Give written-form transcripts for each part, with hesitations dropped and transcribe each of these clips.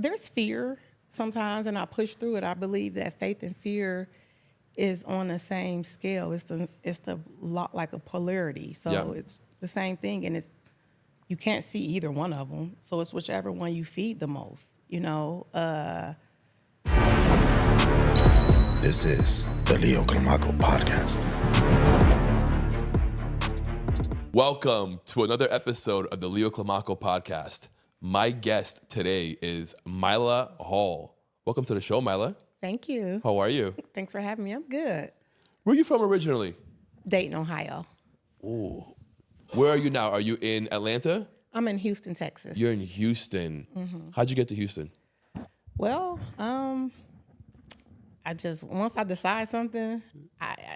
There's fear sometimes, and I push through it. I believe that faith and fear is on the same scale. It's the lot like a polarity. So it's the same thing, and you can't see either one of them. So it's whichever one you feed the most. This is the Leo Climaco Podcast. Welcome to another episode of the Leo Climaco Podcast. My guest today is Mila Hall. Welcome to the show, Mila. Thank you. How are you? Thanks for having me. I'm good. Where are you from originally? Dayton, Ohio. Ooh. Where are you now? Are you in Atlanta? I'm in Houston, Texas. You're in Houston. How'd you get to Houston? Well, once I decide something,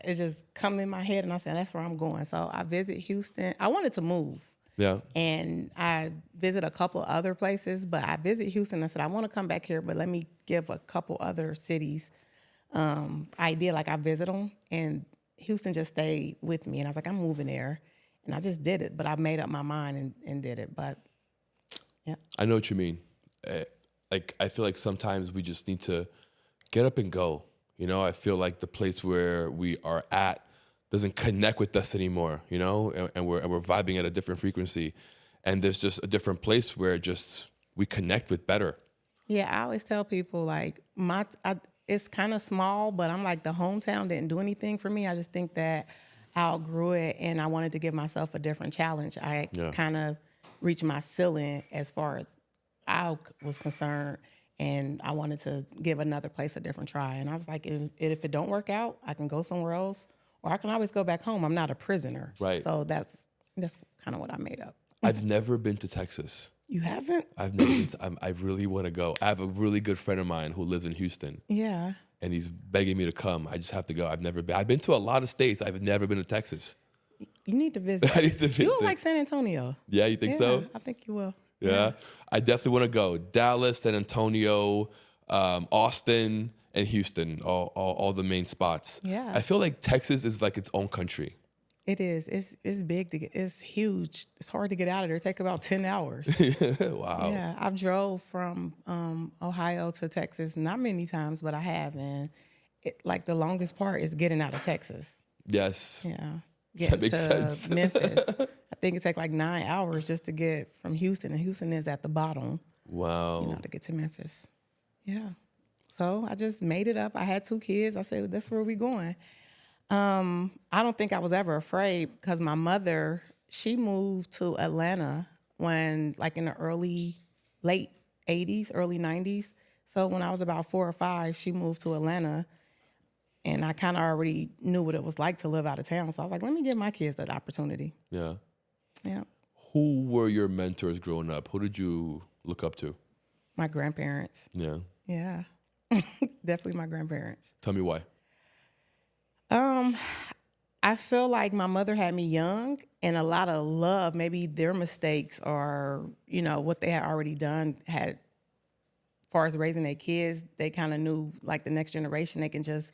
it just come in my head and I say, that's where I'm going. So I visit Houston. I wanted to move. Yeah. And I visit a couple other places, but I visit Houston. I said, I want to come back here, but let me give a couple other cities idea. Like I visit them, and Houston just stayed with me. And I was like, I'm moving there. And I just did it, but I made up my mind and did it. But yeah. I know what you mean. I feel like sometimes we just need to get up and go. I feel like the place where we are at doesn't connect with us anymore, and we're vibing at a different frequency. And there's just a different place where we connect with better. Yeah, I always tell people it's kind of small, but I'm like the hometown didn't do anything for me. I just think that I outgrew it and I wanted to give myself a different challenge. I kind of reached my ceiling as far as I was concerned. And I wanted to give another place a different try. And I was like, if it don't work out, I can go somewhere else. Or I can always go back home. I'm not a prisoner. Right. So that's kind of what I made up. I've never been to Texas. You haven't? I've never been to, I really want to go. I have a really good friend of mine who lives in Houston. Yeah. And he's begging me to come. I just have to go. I've never been. I've been to a lot of states. I've never been to Texas. You need to visit. I need to visit. You will like San Antonio. Yeah, you think so? I think you will. Yeah. I definitely want to go. Dallas, San Antonio, Austin, and Houston, all the main spots. Yeah. I feel like Texas is like its own country. It is. It's big to get. It's huge. It's hard to get out of there. It take about 10 hours. Wow. Yeah. I've drove from Ohio to Texas not many times, but I have. And the longest part is getting out of Texas. Yes. Yeah. That makes sense. Memphis. I think it take like 9 hours just to get from Houston, and Houston is at the bottom. Wow. To get to Memphis. Yeah. So I just made it up. I had 2 kids. I said, that's where we going. I don't think I was ever afraid because my mother, she moved to Atlanta when in the late 80s, early 90s. So when I was about 4 or 5, she moved to Atlanta. And I kind of already knew what it was like to live out of town. So I was like, let me give my kids that opportunity. Yeah. Yeah. Who were your mentors growing up? Who did you look up to? My grandparents. Yeah. Yeah. Definitely my grandparents. Tell me why. I feel like my mother had me young and a lot of love. Maybe their mistakes or, what they had already done had, as far as raising their kids, they kind of knew the next generation, they can just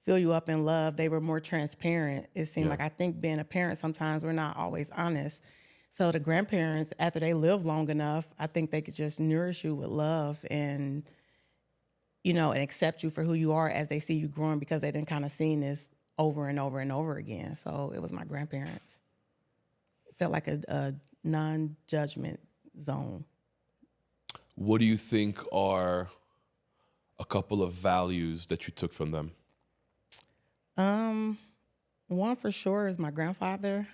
fill you up in love. They were more transparent. It seemed like I think being a parent, sometimes we're not always honest. So the grandparents, after they live long enough, I think they could just nourish you with love and, and accept you for who you are as they see you growing because they didn't kind of seen this over and over and over again. So it was my grandparents. It felt like a non-judgment zone. What do you think are a couple of values that you took from them? One for sure is my grandfather.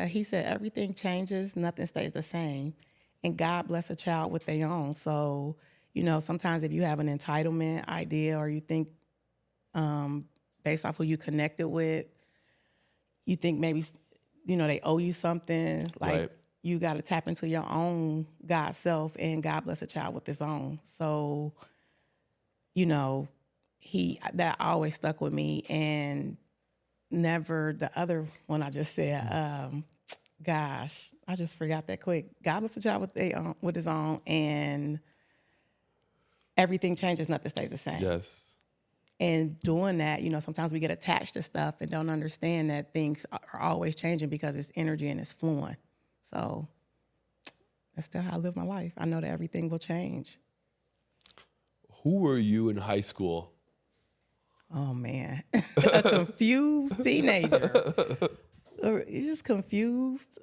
He said everything changes, nothing stays the same. And God bless a child with their own. So, sometimes if you have an entitlement idea or you think based off who you connected with, you think maybe, they owe you something. Right. You got to tap into your own God self, and God bless a child with his own. So, that always stuck with me. And never the other one I just said, gosh, I just forgot that quick. God bless a child with his own, and everything changes, nothing stays the same. Yes. And doing that, sometimes we get attached to stuff and don't understand that things are always changing because it's energy and it's flowing. So that's still how I live my life. I know that everything will change. Who were you in high school? Oh man, a confused teenager. You're just confused.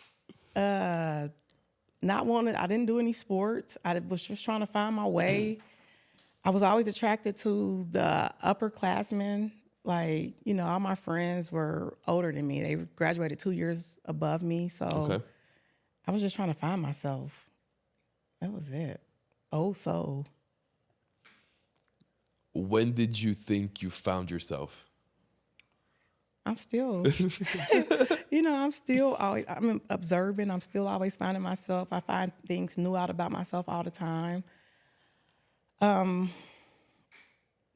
Not wanting. I didn't do any sports. I was just trying to find my way. I was always attracted to the upperclassmen. Like, all my friends were older than me. They graduated 2 years above me. So Okay. I was just trying to find myself. That was it. Oh, so. When did you think you found yourself? I'm still, I'm observing. I'm still always finding myself. I find things new out about myself all the time.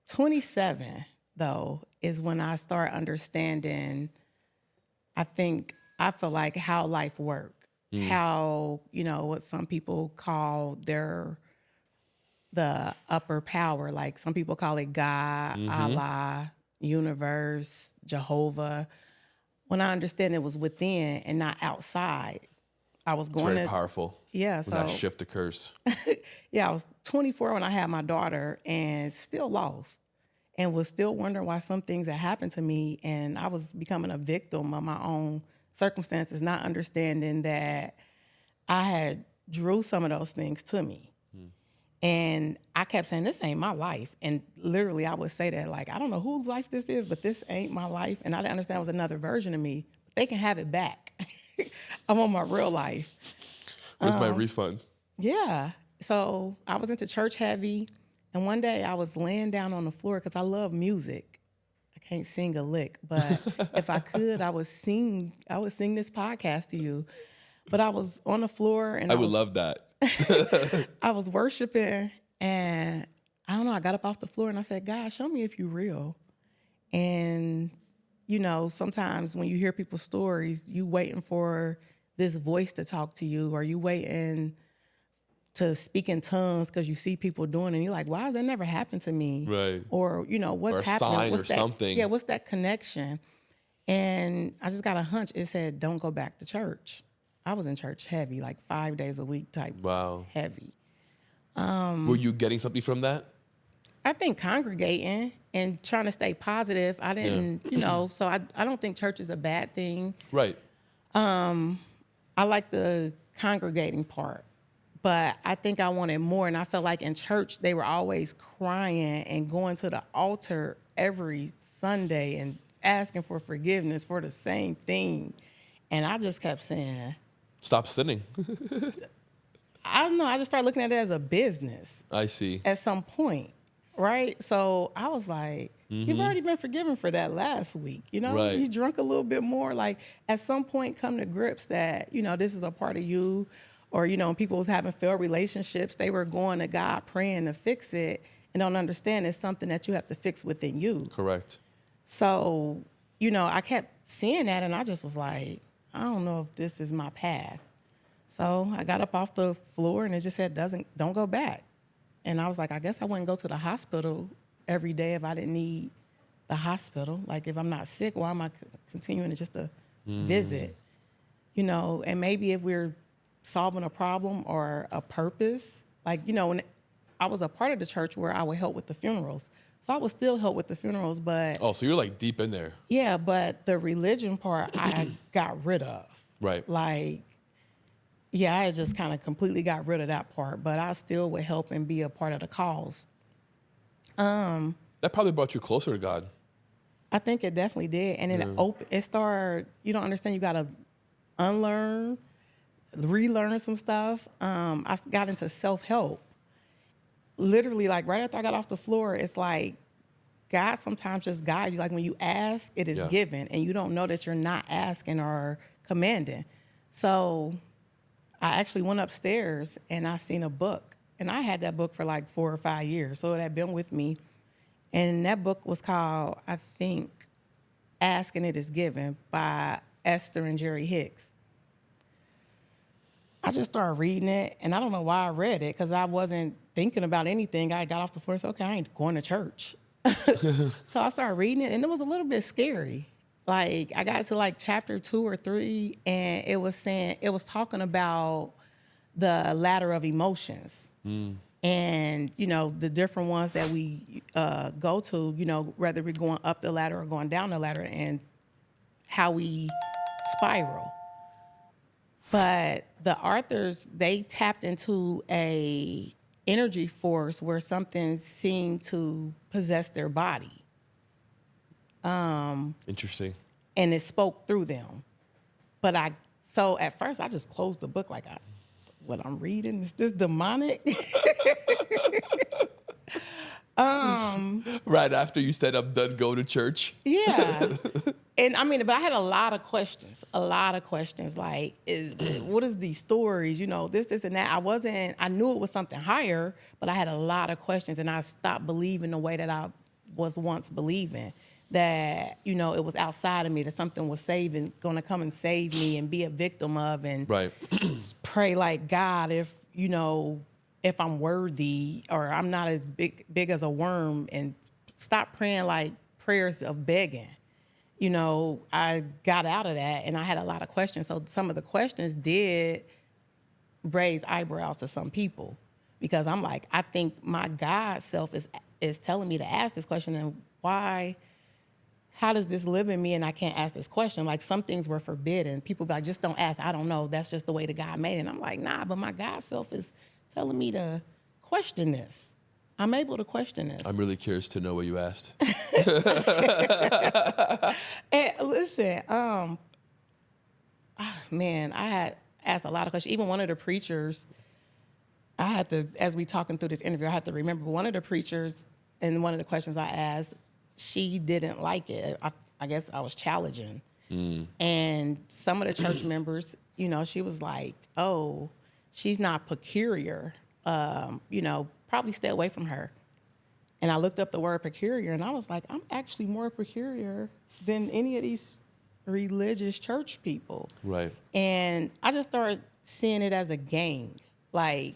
27, though, is when I start understanding, I feel like how life works, how, what some people call the upper power. Like some people call it God, Allah, universe, Jehovah. When I understand it was within and not outside, I was It's going very to powerful. Yeah, When so that shift occurs. yeah, I was 24 when I had my daughter and still lost and was still wondering why some things had happened to me. And I was becoming a victim of my own circumstances, not understanding that I had drew some of those things to me. And I kept saying, this ain't my life. And literally I would say that, like, I don't know whose life this is, but this ain't my life. And I didn't understand it was another version of me. But they can have it back. I want my real life. Where's my refund? Yeah. So I was into church heavy. And one day I was laying down on the floor because I love music. I can't sing a lick, but if I could, I would sing this podcast to you. But I was on the floor and I would love that. I was worshiping, and I don't know, I got up off the floor and I said, God, show me if you're real. And, sometimes when you hear people's stories, you waiting for this voice to talk to you, or you waiting to speak in tongues because you see people doing it, and you're like, why has that never happened to me? Right. Or, what's Or a happening? sign What's or that, something. Yeah, what's that connection? And I just got a hunch. It said, don't go back to church. I was in church heavy, like 5 days a week type. Wow. Heavy. Were you getting something from that? I think congregating and trying to stay positive. I didn't, so I don't think church is a bad thing. Right. I like the congregating part, but I think I wanted more. And I felt like in church, they were always crying and going to the altar every Sunday and asking for forgiveness for the same thing. And I just kept saying, Stop sinning. I don't know. I just started looking at it as a business I see. at some point, right? So I was like, you've already been forgiven for that last week. Right. You drunk a little bit more. Like at some point, come to grips that, this is a part of you. Or, when people was having failed relationships, they were going to God praying to fix it and don't understand it's something that you have to fix within you. Correct. So, I kept seeing that and I just was like, I don't know if this is my path. So I got up off the floor and it just said, don't go back. And I was like, I guess I wouldn't go to the hospital every day if I didn't need the hospital. Like if I'm not sick, why am I continuing to just to visit? And maybe if we're solving a problem or a purpose, like, when I was a part of the church where I would help with the funerals. So I would still help with the funerals, but Oh, so you're like deep in there. yeah, but the religion part I got rid of. Right. Like, yeah, I just kind of completely got rid of that part, but I still would help and be a part of the cause. That probably brought you closer to God. I think it definitely did. And then it started, you don't understand, you got to unlearn, relearn some stuff. I got into self-help. Literally, like right after I got off the floor, it's like God sometimes just guides you. Like when you ask, it is given, and you don't know that you're not asking or commanding. So I actually went upstairs and I seen a book, and I had that book for like 4 or 5 years, so it had been with me. And that book was called, I think, Ask and It Is Given by Esther and Jerry Hicks. I just started reading it, and I don't know why I read it, because I wasn't thinking about anything. I got off the floor and said, okay, I ain't going to church. So I started reading it, and it was a little bit scary. Like, I got to like chapter 2 or 3, and it was talking about the ladder of emotions. And, the different ones that we go to, whether we're going up the ladder or going down the ladder, and how we spiral. But the authors, they tapped into a energy force where something seemed to possess their body. Interesting. And it spoke through them. So at first I just closed the book like, what I'm reading, is this demonic? Right after you said I'm done going to church. Yeah. And but I had a lot of questions, like, what is these stories, this and that. I knew it was something higher, but I had a lot of questions, and I stopped believing the way that I was once believing, that, it was outside of me, that something was going to come and save me and be a victim of, and Right. pray like, God, if I'm worthy, or I'm not as big as a worm, and stop praying like prayers of begging. I got out of that, and I had a lot of questions. So some of the questions did raise eyebrows to some people, because I'm like, I think my God self is telling me to ask this question, and why? How does this live in me and I can't ask this question? Like, some things were forbidden. People be like, just don't ask. I don't know. That's just the way that God made it. And I'm like, nah, but my God self is telling me to question this. I'm able to question this. I'm really curious to know what you asked. And listen, man, I had asked a lot of questions. Even one of the preachers, I had to, as we talking through this interview, I had to remember one of the preachers, and one of the questions I asked, she didn't like it. I guess I was challenging. And some of the church members, she was like, oh, she's not peculiar. Probably stay away from her. And I looked up the word peculiar, and I was like, I'm actually more peculiar than any of these religious church people. Right. And I just started seeing it as a gang, like,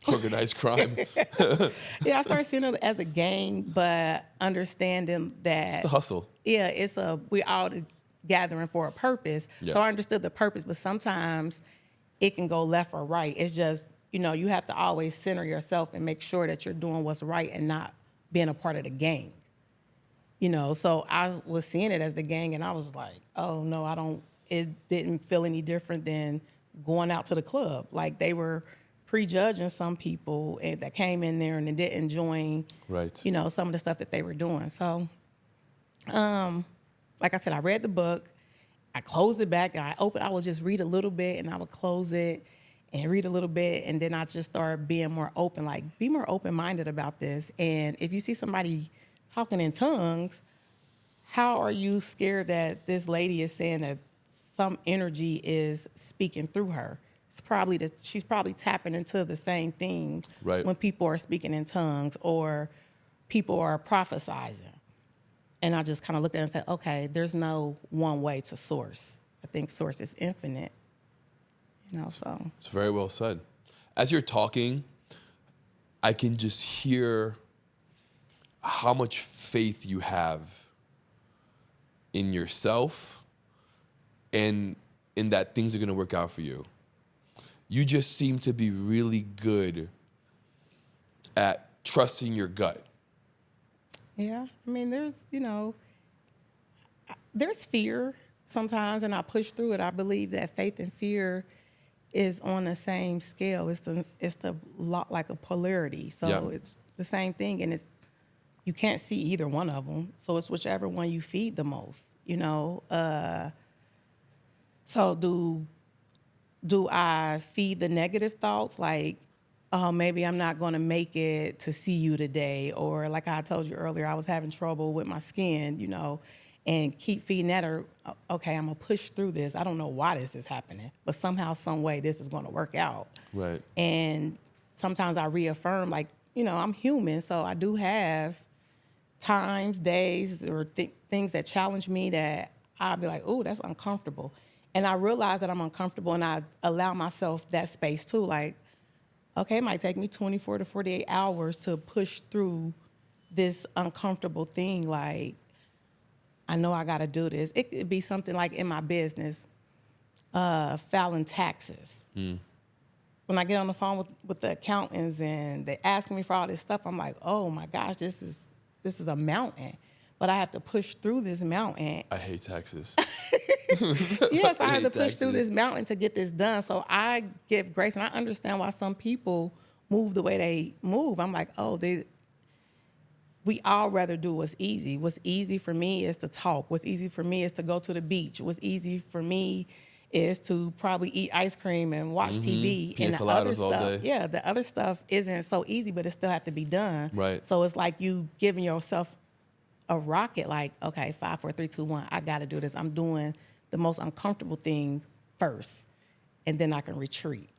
Organized crime. Yeah, I started seeing it as a gang, but understanding that The hustle. Yeah, we're all gathering for a purpose. Yeah. So I understood the purpose, but sometimes it can go left or right. It's just, you have to always center yourself and make sure that you're doing what's right and not being a part of the gang. So I was seeing it as the gang, and I was like, oh no, it didn't feel any different than going out to the club. Like, they were prejudging some people that came in there and didn't join, Right. some of the stuff that they were doing. So, like I said, I read the book, I closed it back, and I would just read a little bit, and I would close it and read a little bit, and then I just started being more open, like, be more open-minded about this. And if you see somebody talking in tongues, how are you scared that this lady is saying that some energy is speaking through her? She's probably tapping into the same thing. Right. When people are speaking in tongues or people are prophesizing. And I just kind of looked at it and said, okay, there's no one way to source. I think source is infinite. So. It's very well said. As you're talking, I can just hear how much faith you have in yourself and in that things are going to work out for you. You just seem to be really good at trusting your gut. Yeah, there's fear sometimes, and I push through it. I believe that faith and fear is on the same scale. It's the lot like a polarity. So Yeah. It's the same thing, and you can't see either one of them. So it's whichever one you feed the most. So do I feed the negative thoughts, like, oh, maybe I'm not going to make it to see you today, or like I told you earlier, I was having trouble with my skin, and keep feeding that, or okay, I'm gonna push through this. I don't know why this is happening, but somehow, some way, this is going to work out. Right. And sometimes I reaffirm, like, I'm human, so I do have times, days, or things that challenge me that I'll be like, oh, that's uncomfortable. And I realize that I'm uncomfortable, and I allow myself that space too. Like, okay, it might take me 24 to 48 hours to push through this uncomfortable thing. Like, I know I got to do this. It could be something like in my business, filing taxes. when I get on the phone with the accountants and they asking me for all this stuff, I'm like, oh my gosh, this is a mountain. But I have to push through this mountain. I hate taxes. Yes, I have to hate push through taxes. this mountain to get this done. So I give grace, and I understand why some people move the way they move. I'm like, oh, we all rather do what's easy. What's easy for me is to talk. What's easy for me is to go to the beach. What's easy for me is to probably eat ice cream and watch TV. Pina And the other coladas all stuff, day. yeah, the other stuff isn't so easy, but it still have to be done. Right. So it's like you giving yourself a rocket, like, okay, 5, 4, 3, 2, 1, I got to do this. I'm doing the most uncomfortable thing first, and then I can retreat.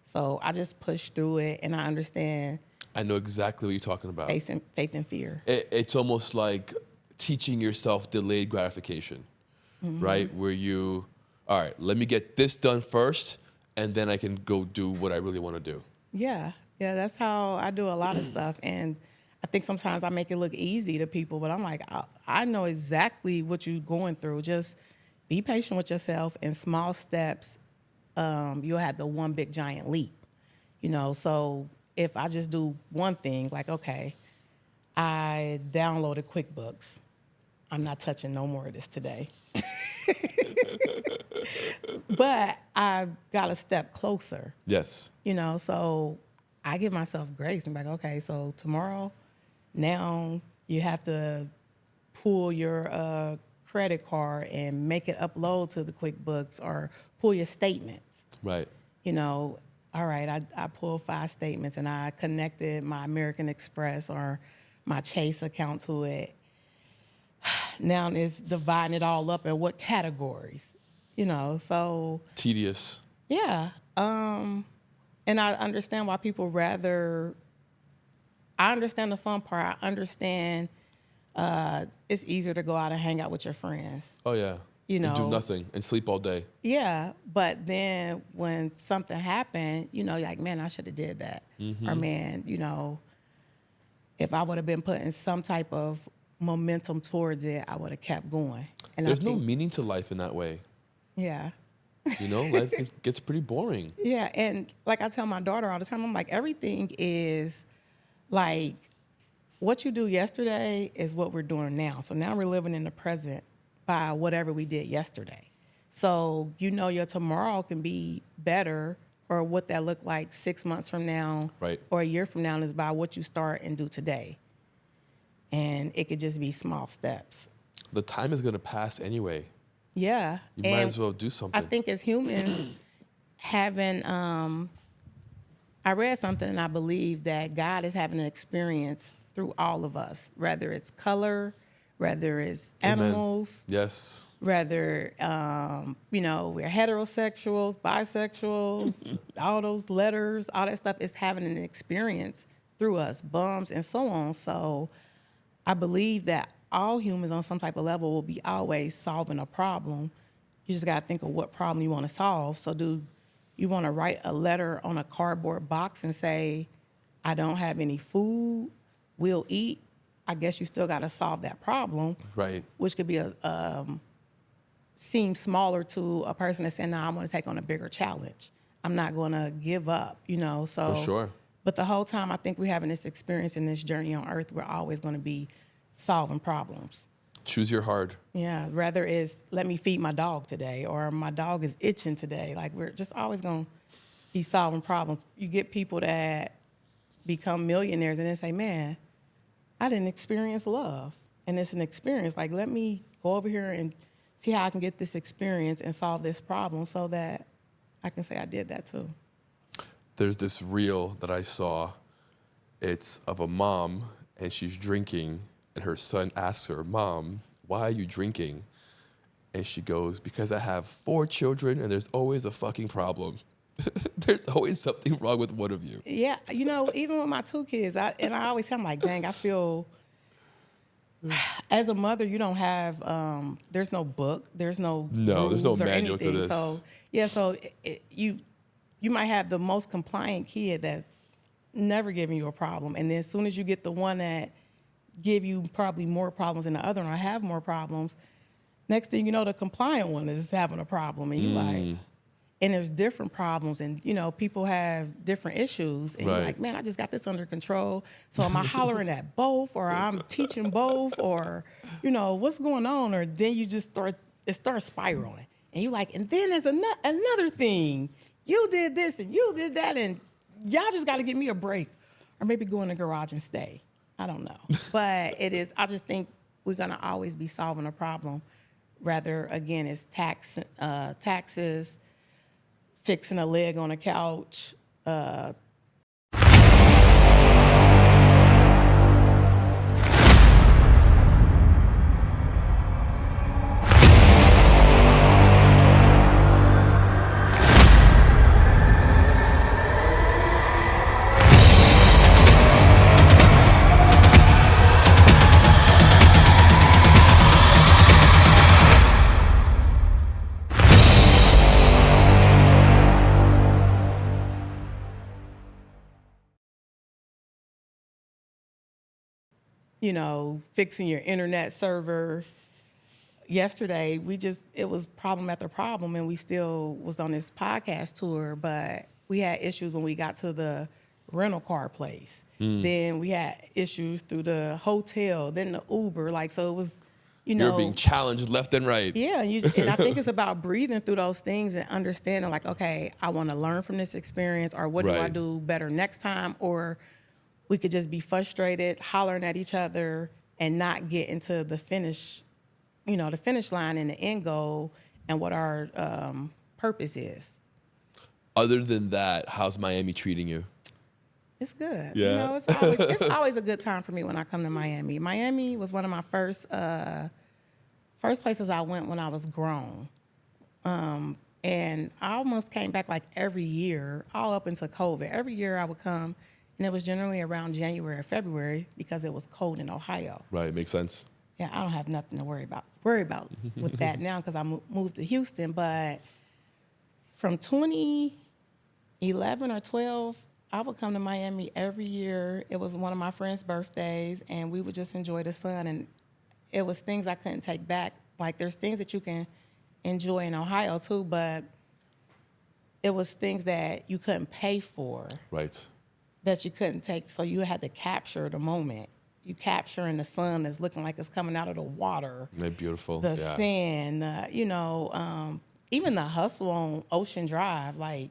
So I just push through it, and I understand I know exactly what you're talking about. faith and fear. It's almost like teaching yourself delayed gratification, right? Where you, all right, let me get this done first, and then I can go do what I really want to do. Yeah, that's how I do a lot of stuff. And I think sometimes I make it look easy to people, but I'm like, I know exactly what you're going through. Just be patient with yourself. In small steps, you'll have the one big giant leap. So if I just do one thing, like, okay, I downloaded QuickBooks. I'm not touching no more of this today. But I got a step closer. Yes. So I give myself grace and be like, okay, so tomorrow, now you have to pull your credit card and make it upload to the QuickBooks, or pull your statements. Right. All right, I pulled 5 statements and I connected my American Express or my Chase account to it. Now it's dividing it all up in what categories, so. Tedious. Yeah. And I understand why people rather, I understand the fun part. I understand it's easier to go out and hang out with your friends. Oh, yeah. And do know. nothing and sleep all day. Yeah. But then when something happened, you're like, man, I should have did that. Or man, if I would have been putting some type of momentum towards it, I would have kept going. And There's no meaning to life in that way. Yeah. Life gets pretty boring. Yeah, and like I tell my daughter all the time, I'm like, everything is like, what you do yesterday is what we're doing now. So now we're living in the present by whatever we did yesterday. So your tomorrow can be better, or what that look like 6 months from now, Right. or a year from now, is by what you start and do today. And it could just be small steps. The time is going to pass anyway. Yeah. You might as well do something. I think as humans, having, I read something and I believe that God is having an experience through all of us, whether it's color, whether it's animals, Yes. whether, we're heterosexuals, bisexuals, all those letters, all that stuff is having an experience through us, bums and so on. So I believe that all humans on some type of level will be always solving a problem. You just got to think of what problem you want to solve. So do you want to write a letter on a cardboard box and say, I don't have any food, we'll eat? I guess you still got to solve that problem. Right. Which could be seem smaller to a person that's saying, no, I want to take on a bigger challenge. I'm not going to give up, so. For sure. But the whole time I think we're having this experience in this journey on earth, we're always going to be solving problems. Choose your hard. Yeah, rather is let me feed my dog today, or my dog is itching today. Like, we're just always going to be solving problems. You get people that become millionaires and then say, man, I didn't experience love. And it's an experience. Like, let me go over here and see how I can get this experience and solve this problem so that I can say I did that too. There's this reel that I saw. It's of a mom, and she's drinking, and her son asks her, Mom, why are you drinking? And she goes, because I have 4 children, and there's always a fucking problem. There's always something wrong with one of you. Yeah, even with my 2 kids, I always say, I'm like, dang, I feel, as a mother, you don't have, there's no book, there's no there's no rules or manual to anything. this. So, yeah, so you might have the most compliant kid that's never giving you a problem. And then as soon as you get the one that give you probably more problems than the other one, or have more problems, next thing you know, the compliant one is having a problem. And you like, and there's different problems, and people have different issues, and you're Right. like, man, I just got this under control. So am I hollering at both, or I'm teaching both, or what's going on? Or then you just starts spiraling, and you're like, and then there's another thing. You did this and you did that, and y'all just got to give me a break, or maybe go in the garage and stay. I don't know, but it is. I just think we're gonna always be solving a problem. Rather, again, it's taxes, fixing a leg on a couch. Fixing your internet server. Yesterday, it was problem after problem, and we still was on this podcast tour, but we had issues when we got to the rental car place. Then we had issues through the hotel, then the Uber. So it was, You're being challenged left and right. yeah, and I think it's about breathing through those things and understanding, like, okay, I want to learn from this experience, or what do I Right. do better next time? Or we could just be frustrated, hollering at each other, and not get into the finish line and the end goal and what our purpose is. Other than that, how's Miami treating you? It's good. Yeah. It's always a good time for me when I come to Miami. Miami was one of my first places I went when I was grown. And I almost came back like every year, all up until COVID. Every year I would come, and it was generally around January or February because it was cold in Ohio. Right, makes sense. Yeah, I don't have nothing to worry about with that now because I moved to Houston. But from 2011 or 12, I would come to Miami every year. It was one of my friends' birthdays, and we would just enjoy the sun. And it was things I couldn't take back. Like, there's things that you can enjoy in Ohio too, but it was things that you couldn't pay for, Right. that you couldn't take. So you had to capture the moment. You capturing the sun that's looking like it's coming out of the water. Isn't that beautiful? The Yeah. sand, even the hustle on Ocean Drive, like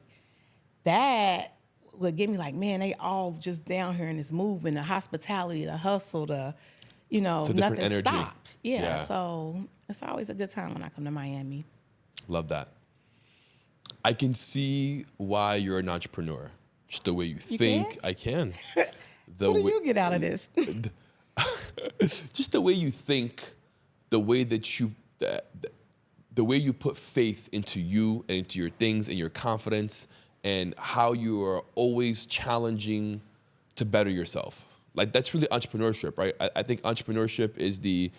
that would get me like, man, they all just down here in this movement, the hospitality, the hustle, a different nothing energy. stops. Yeah, Yeah. so it's always a good time when I come to Miami. Love that. I can see why you're an entrepreneur. Just the way you think. can? I can. What do you get out of this? Just the way you think, the way that the way you put faith into you and into your things and your confidence, and how you are always challenging to better yourself. Like, that's really entrepreneurship, right? I think entrepreneurship is the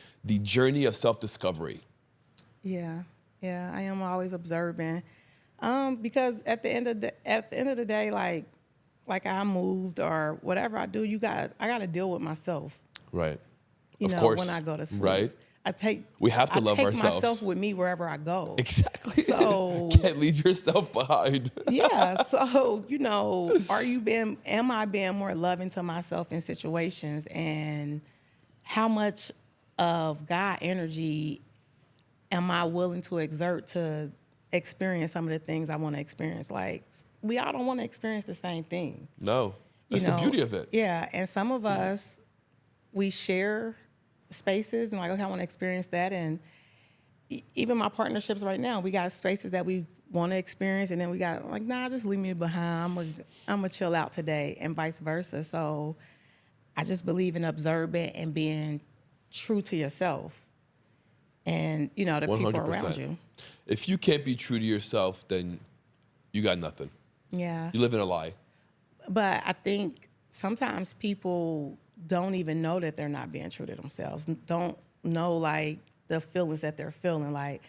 journey of self-discovery. Yeah, I am always observing, because at the end of the day, like I moved or whatever I do, I got to deal with myself. Right. You Of know, course. when I go to sleep, Right. We have to love take ourselves. myself with me wherever I go. Exactly. So Can't leave yourself behind. yeah, so am I being more loving to myself in situations, and how much of God energy am I willing to exert to experience some of the things I want to experience? Like, we all don't want to experience the same thing. No. That's the beauty of it. Yeah, and some of us, we share spaces and like, okay, I want to experience that. And even my partnerships right now, we got spaces that we want to experience, and then we got like, nah, just leave me behind. I'm gonna chill out today, and vice versa. So I just believe in observing and being true to yourself, and the people 100%. around you. If you can't be true to yourself, then you got nothing. Yeah. You live in a lie. But I think sometimes people don't even know that they're not being true to themselves. Don't know like the feelings that they're feeling. Like,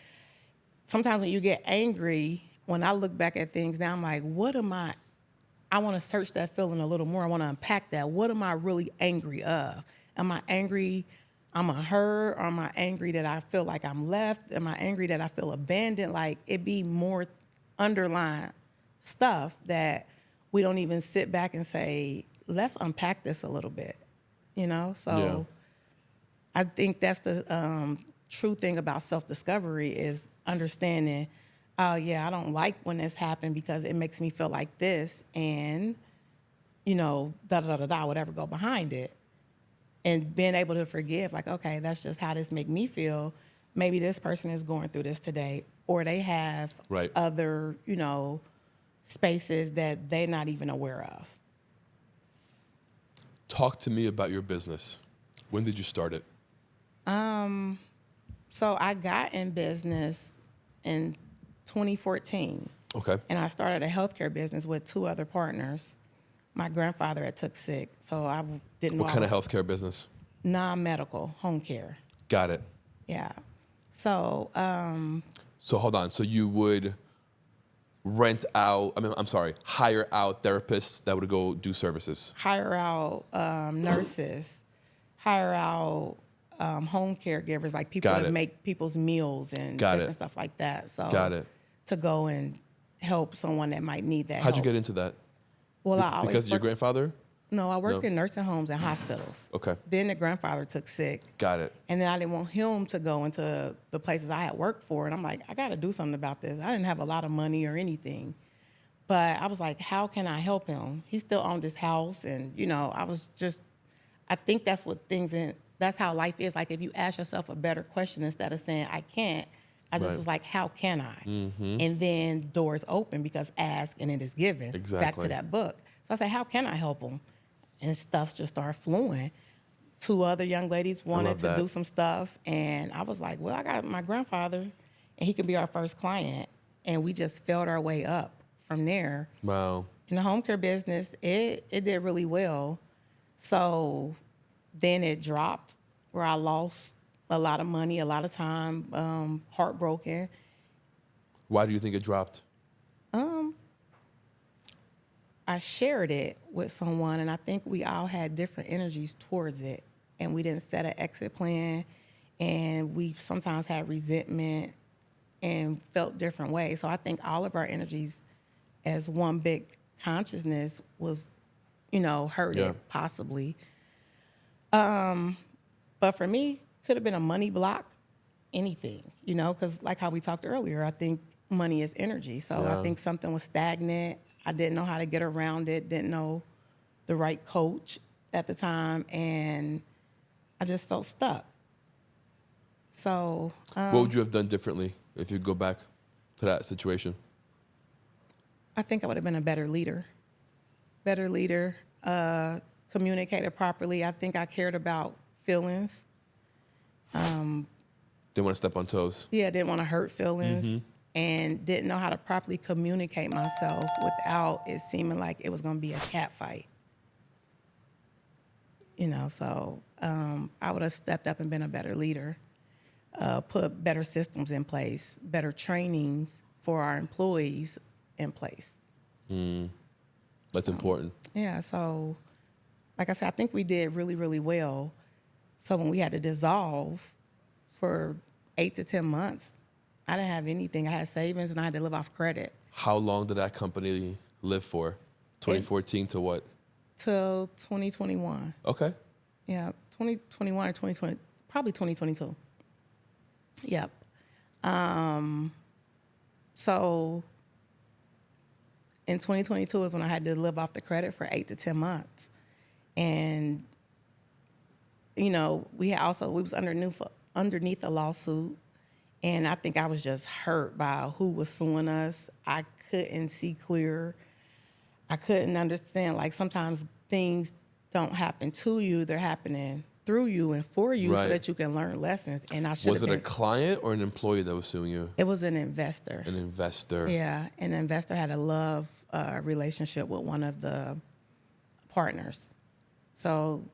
sometimes when you get angry, when I look back at things now, I'm like, what am I want to search that feeling a little more. I want to unpack that. What am I really angry of? Am I angry I'm a hurt, or am I angry that I feel like I'm left? Am I angry that I feel abandoned? Like, it be more underlying stuff that we don't even sit back and say, let's unpack this a little bit, you know? So I think that's the true thing about self-discovery is understanding, oh, yeah, I don't like when this happened because it makes me feel like this and, you know, da-da-da-da-da, whatever go behind it. And being able to forgive, like, okay, that's just how this make me feel. Maybe this person is going through this today, or they have other, you know, spaces that they're not even aware of. Talk to me about your business. When did you start it? So I got in business in 2014. Okay. And I started a healthcare business with 2 other partners. My grandfather had took sick, so I didn't know. What kind of healthcare business? Non-medical, home care. Got it. Yeah. So, So hold on. So you would hire out therapists that would go do services. hire out nurses, hire out home caregivers, like people Got that it. make people's meals and Got different it. stuff like that. So Got it. to go and help someone that might need that How'd you help. get into that? Well, I always Because of your worked, grandfather? no, I worked No. in nursing homes and hospitals. Okay. Then the grandfather took sick. Got it. And then I didn't want him to go into the places I had worked for. And I'm like, I got to do something about this. I didn't have a lot of money or anything. But I was like, how can I help him? He still owned his house. And, you know, I think that's what that's how life is. Like, if you ask yourself a better question instead of saying, I can't, I just Right. was like, how can I? And then doors open because ask and it is given. Back Exactly. to that book. So I said, how can I help him? And stuff just started flowing. 2 other young ladies wanted love to that. do some stuff. And I was like, well, I got my grandfather and he can be our first client. And we just felt our way up from there. Wow. In the home care business, it did really well. So then it dropped where I lost a lot of money, a lot of time, heartbroken. Why do you think it dropped? I shared it with someone, and I think we all had different energies towards it, and we didn't set an exit plan, and we sometimes had resentment and felt different ways. So I think all of our energies as one big consciousness was, you know, hurted possibly. But for me, could have been a money block, anything, you know, because like how we talked earlier, I think money is energy. So I think something was stagnant. I didn't know how to get around it, didn't know the right coach at the time, and I just felt stuck. So What would you have done differently if you go back to that situation? I think I would have been a better leader, communicated properly. I think I cared about feelings. Didn't want to step on toes. Yeah, didn't want to hurt feelings and didn't know how to properly communicate myself without it seeming like it was going to be a cat fight. You know, so I would have stepped up and been a better leader, put better systems in place, better trainings for our employees in place. That's important. Yeah, so like I said, I think we did really, really well. So when we had to dissolve for 8 to 10 months, I didn't have anything. I had savings and I had to live off credit. How long did that company live for? 2014 to what? Till 2021. Okay. Yeah, 2021 or 2020, probably 2022. Yep. So in 2022 is when I had to live off the credit for 8 to 10 months. And, you know, we was underneath a lawsuit. And I think I was just hurt by who was suing us. I couldn't see clear. I couldn't understand. Like, sometimes things don't happen to you. They're happening through you and for you so Right. that you can learn lessons. And I should Was have it been. a client or an employee that was suing you? It was an investor. An investor. Yeah, an investor had a love relationship with one of the partners. So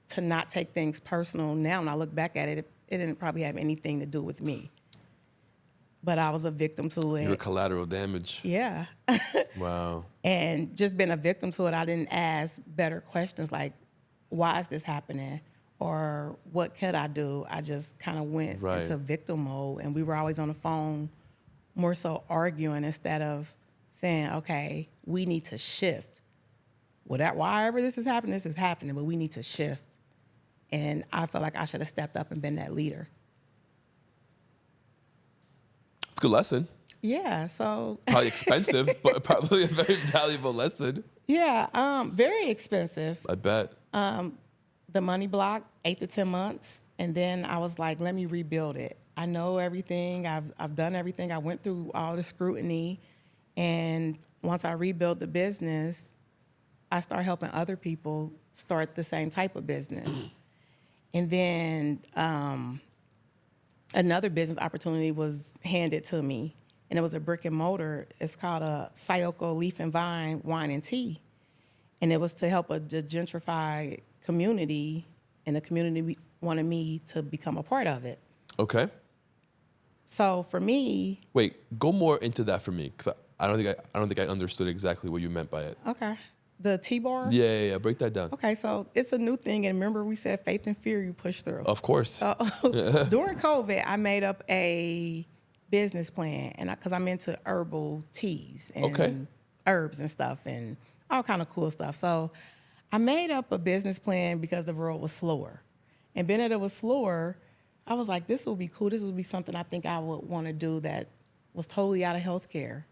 to not take things personal now, when I look back at it, it didn't probably have anything to do with me. But I was a victim to it. You were collateral damage. Yeah. Wow. And just being a victim to it, I didn't ask better questions like, why is this happening? Or what could I do? I just kind of went Right. into victim mode. And we were always on the phone more so arguing instead of saying, okay, we need to shift. Whatever this is happening, but we need to shift. And I feel like I should have stepped up and been that leader. It's a good lesson. Yeah, so Probably expensive, but probably a very valuable lesson. yeah, very expensive. I bet. The money block, 8 to 10 months, and then I was like, let me rebuild it. I know everything. I've done everything. I went through all the scrutiny, and once I rebuilt the business, I started helping other people start the same type of business. And then another business opportunity was handed to me, and it was a brick and mortar. It's called a Sayoko Leaf and Vine Wine and Tea, and it was to help the gentrified community, and the community wanted me to become a part of it. Okay. So for me, Wait, go more into that for me, because I don't think I understood exactly what you meant by it. okay, the T-bar. Yeah. Break that down. Okay, so it's a new thing, and remember we said faith and fear you push through. Of course. So during COVID, I made up a business plan, and because I'm into herbal teas and herbs and stuff and all kind of cool stuff. So I made up a business plan because the world was slower. And being that it was slower, I was like, this will be cool. This will be something I think I would want to do that was totally out of healthcare.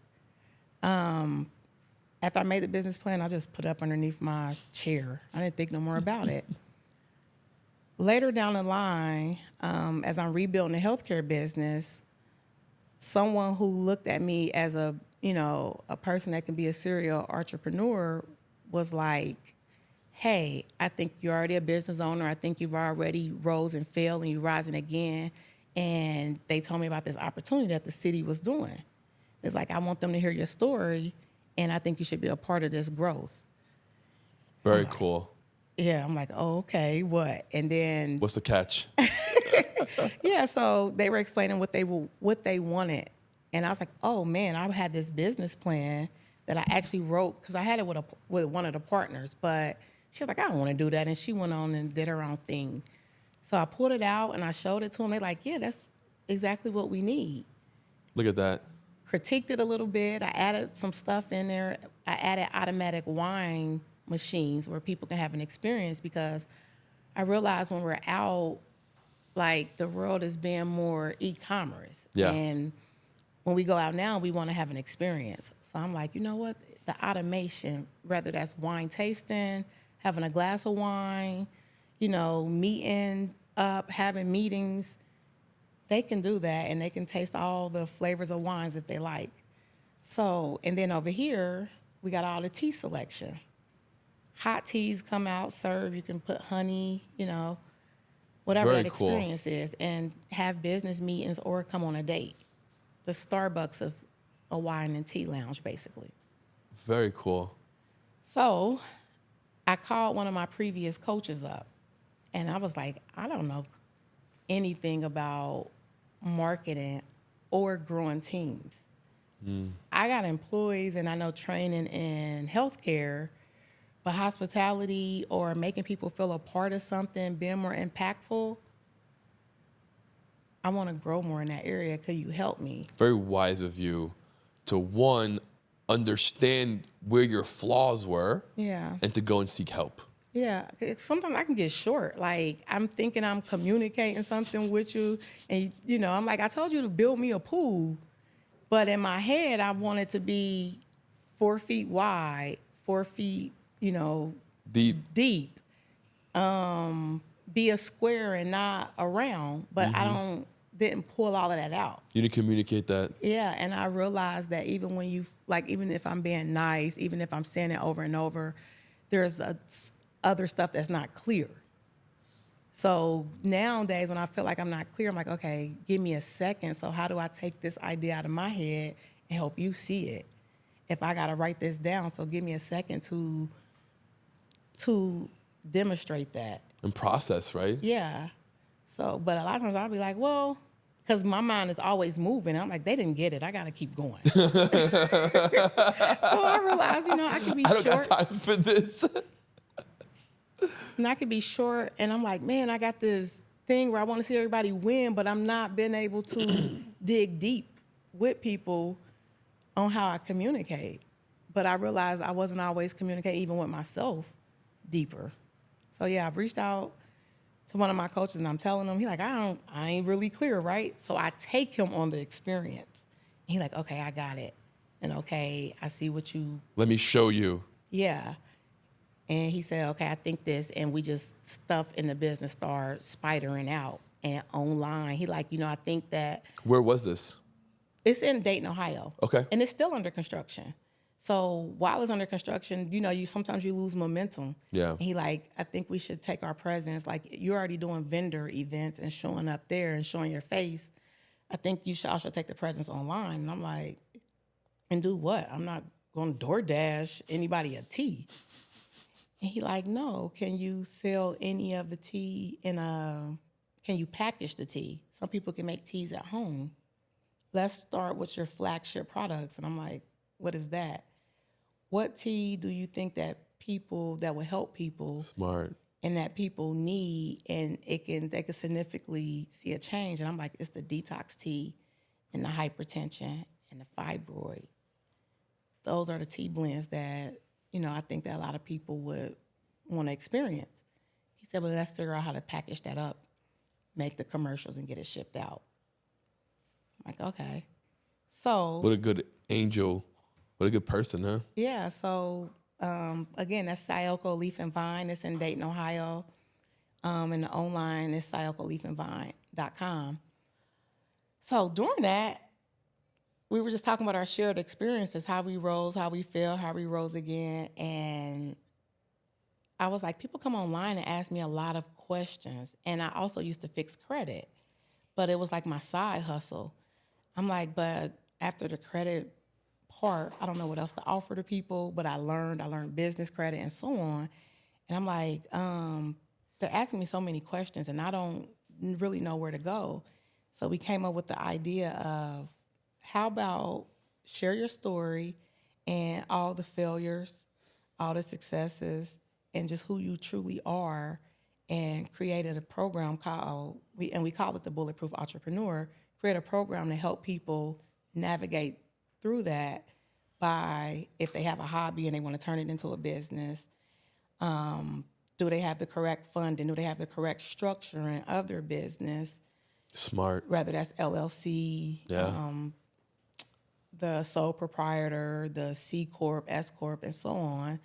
After I made the business plan, I just put it up underneath my chair. I didn't think no more about it. Later down the line, as I'm rebuilding the healthcare business, someone who looked at me as a person that can be a serial entrepreneur was like, hey, I think you're already a business owner. I think you've already rose and fell and you're rising again. And they told me about this opportunity that the city was doing. It's like, I want them to hear your story, and I think you should be a part of this growth. Very cool. Yeah, I'm like, oh, okay, what? And then What's the catch? yeah, so they were explaining what they wanted, and I was like, oh man, I had this business plan that I actually wrote because I had it with one of the partners, but she was like, I don't want to do that, and she went on and did her own thing. So I pulled it out and I showed it to them. They're like, yeah, that's exactly what we need. Look at that. Critiqued it a little bit. I added some stuff in there. I added automatic wine machines where people can have an experience, because I realized when we're out, like, the world is being more e-commerce. Yeah. And when we go out now, we want to have an experience. So I'm like, you know what? The automation, whether that's wine tasting, having a glass of wine, meeting up, having meetings, they can do that, and they can taste all the flavors of wines if they like. So, and then over here, we got all the tea selection. Hot teas come out, serve, you can put honey, whatever Very that cool. experience is, and have business meetings or come on a date. The Starbucks of a wine and tea lounge, basically. Very cool. So I called one of my previous coaches up, and I was like, I don't know anything about marketing or growing teams. I got employees and I know training in healthcare, but hospitality or making people feel a part of something, being more impactful, I want to grow more in that area. Could you help me? Very wise of you to, one, understand where your flaws were, Yeah. and to go and seek help. Yeah, sometimes I can get short. Like, I'm thinking I'm communicating something with you, and I'm like, I told you to build me a pool, but in my head, I want it to be 4 feet wide, 4 feet, Deep. deep. Be a square and not a round, but I didn't pull all of that out. You need to communicate that. Yeah, and I realized that even when even if I'm being nice, even if I'm saying it over and over, there's other stuff that's not clear. So nowadays, when I feel like I'm not clear, I'm like, okay, give me a second. So how do I take this idea out of my head and help you see it? If I got to write this down, so give me a second to demonstrate that. And process, right? Yeah. So, but a lot of times I'll be like, well, because my mind is always moving. I'm like, they didn't get it. I got to keep going. So I realized, I can be I don't short. got time for this. And I could be short, and I'm like, man, I got this thing where I want to see everybody win, but I'm not being able to dig deep with people on how I communicate. But I realized I wasn't always communicating even with myself deeper. So yeah, I've reached out to one of my coaches and I'm telling him, he's like, I ain't really clear, right? So I take him on the experience. And he's like, okay, I got it. And okay, I see what you, Let me show you. yeah. And he said, okay, I think this. And we just stuff in the business start spidering out and online. He like, I think that Where was this? it's in Dayton, Ohio. Okay. And it's still under construction. So while it's under construction, you sometimes you lose momentum. Yeah. And he like, I think we should take our presence. Like you're already doing vendor events and showing up there and showing your face. I think you should also take the presence online. And I'm like, and do what? I'm not going to DoorDash anybody a tea. And he like, no, can you sell any of the tea can you package the tea? Some people can make teas at home. Let's start with your flagship products. And I'm like, what is that? What tea do you think that will help people Smart. and that people need and they can significantly see a change? And I'm like, it's the detox tea and the hypertension and the fibroid. Those are the tea blends that, I think that a lot of people would want to experience. He said, well, let's figure out how to package that up, make the commercials and get it shipped out. I'm like, okay. So What a good angel. What a good person, huh? yeah, so again, that's Sayoko Leaf and Vine. It's in Dayton, Ohio. And the online is SayokoLeafandVine.com. So during that, we were just talking about our shared experiences, how we rose, how we fell, how we rose again. And I was like, people come online and ask me a lot of questions. And I also used to fix credit, but it was like my side hustle. I'm like, but after the credit part, I don't know what else to offer to people, but I learned business credit and so on. And I'm like, they're asking me so many questions and I don't really know where to go. So we came up with the idea of how about share your story and all the failures, all the successes, and just who you truly are, and created a program we call it the Bulletproof Entrepreneur, create a program to help people navigate through that by if they have a hobby and they want to turn it into a business, do they have the correct funding? Do they have the correct structuring of their business? Smart. Whether that's LLC, Yeah. the sole proprietor, the C Corp, S Corp, and so on.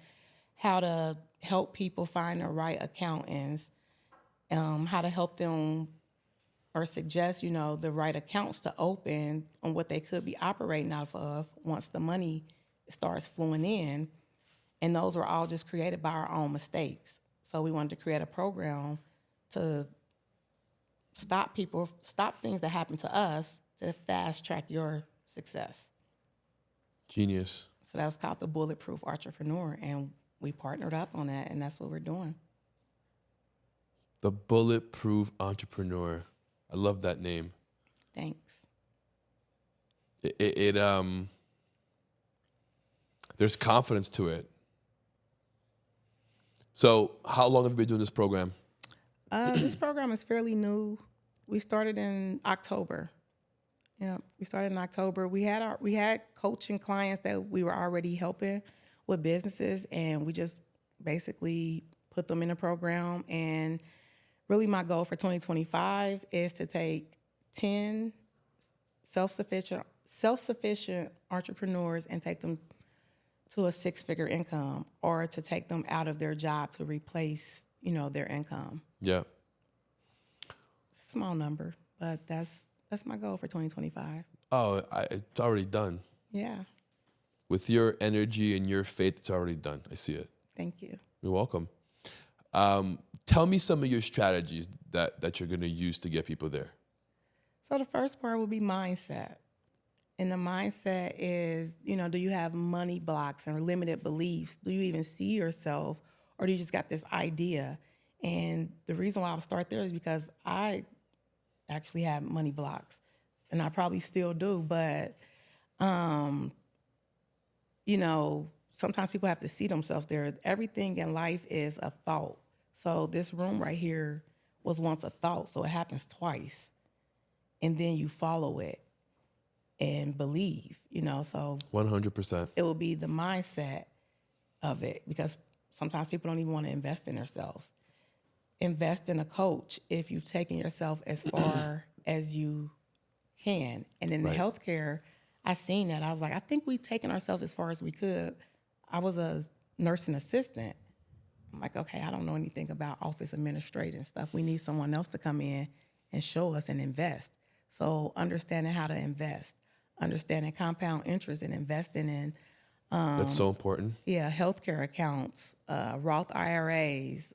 How to help people find the right accountants, how to help them or suggest, the right accounts to open on what they could be operating off of once the money starts flowing in. And those were all just created by our own mistakes. So we wanted to create a program to stop things that happen to us to fast track your success. Genius. So that was called the Bulletproof Entrepreneur. And we partnered up on that, and that's what we're doing. The Bulletproof Entrepreneur. I love that name. Thanks. There's confidence to it. So how long have you been doing this program? This program is fairly new. We started in October. Yeah, we started in October. We had coaching clients that we were already helping with businesses, and we just basically put them in a program. And really my goal for 2025 is to take 10 self-sufficient entrepreneurs and take them to a six-figure income, or to take them out of their job to replace, their income. Yeah. It's a small number, but that's my goal for 2025. Oh, it's already done. Yeah. With your energy and your faith, it's already done. I see it. Thank you. You're welcome. Tell me some of your strategies that you're going to use to get people there. So the first part will be mindset. And the mindset is, do you have money blocks and limited beliefs? Do you even see yourself, or do you just got this idea? And the reason why I'll start there is because I actually have money blocks, and I probably still do. But, sometimes people have to see themselves there. Everything in life is a thought. So this room right here was once a thought, so it happens twice, and then you follow it. and believe, so 100%. it will be the mindset of it, because sometimes people don't even want to invest in themselves. Invest in a coach if you've taken yourself as far as you can. And in the Right. healthcare, I seen that. I was like, I think we've taken ourselves as far as we could. I was a nursing assistant. I'm like, okay, I don't know anything about office administrative and stuff. We need someone else to come in and show us and invest. So understanding how to invest, understanding compound interest and investing in, That's so important. healthcare accounts, Roth IRAs,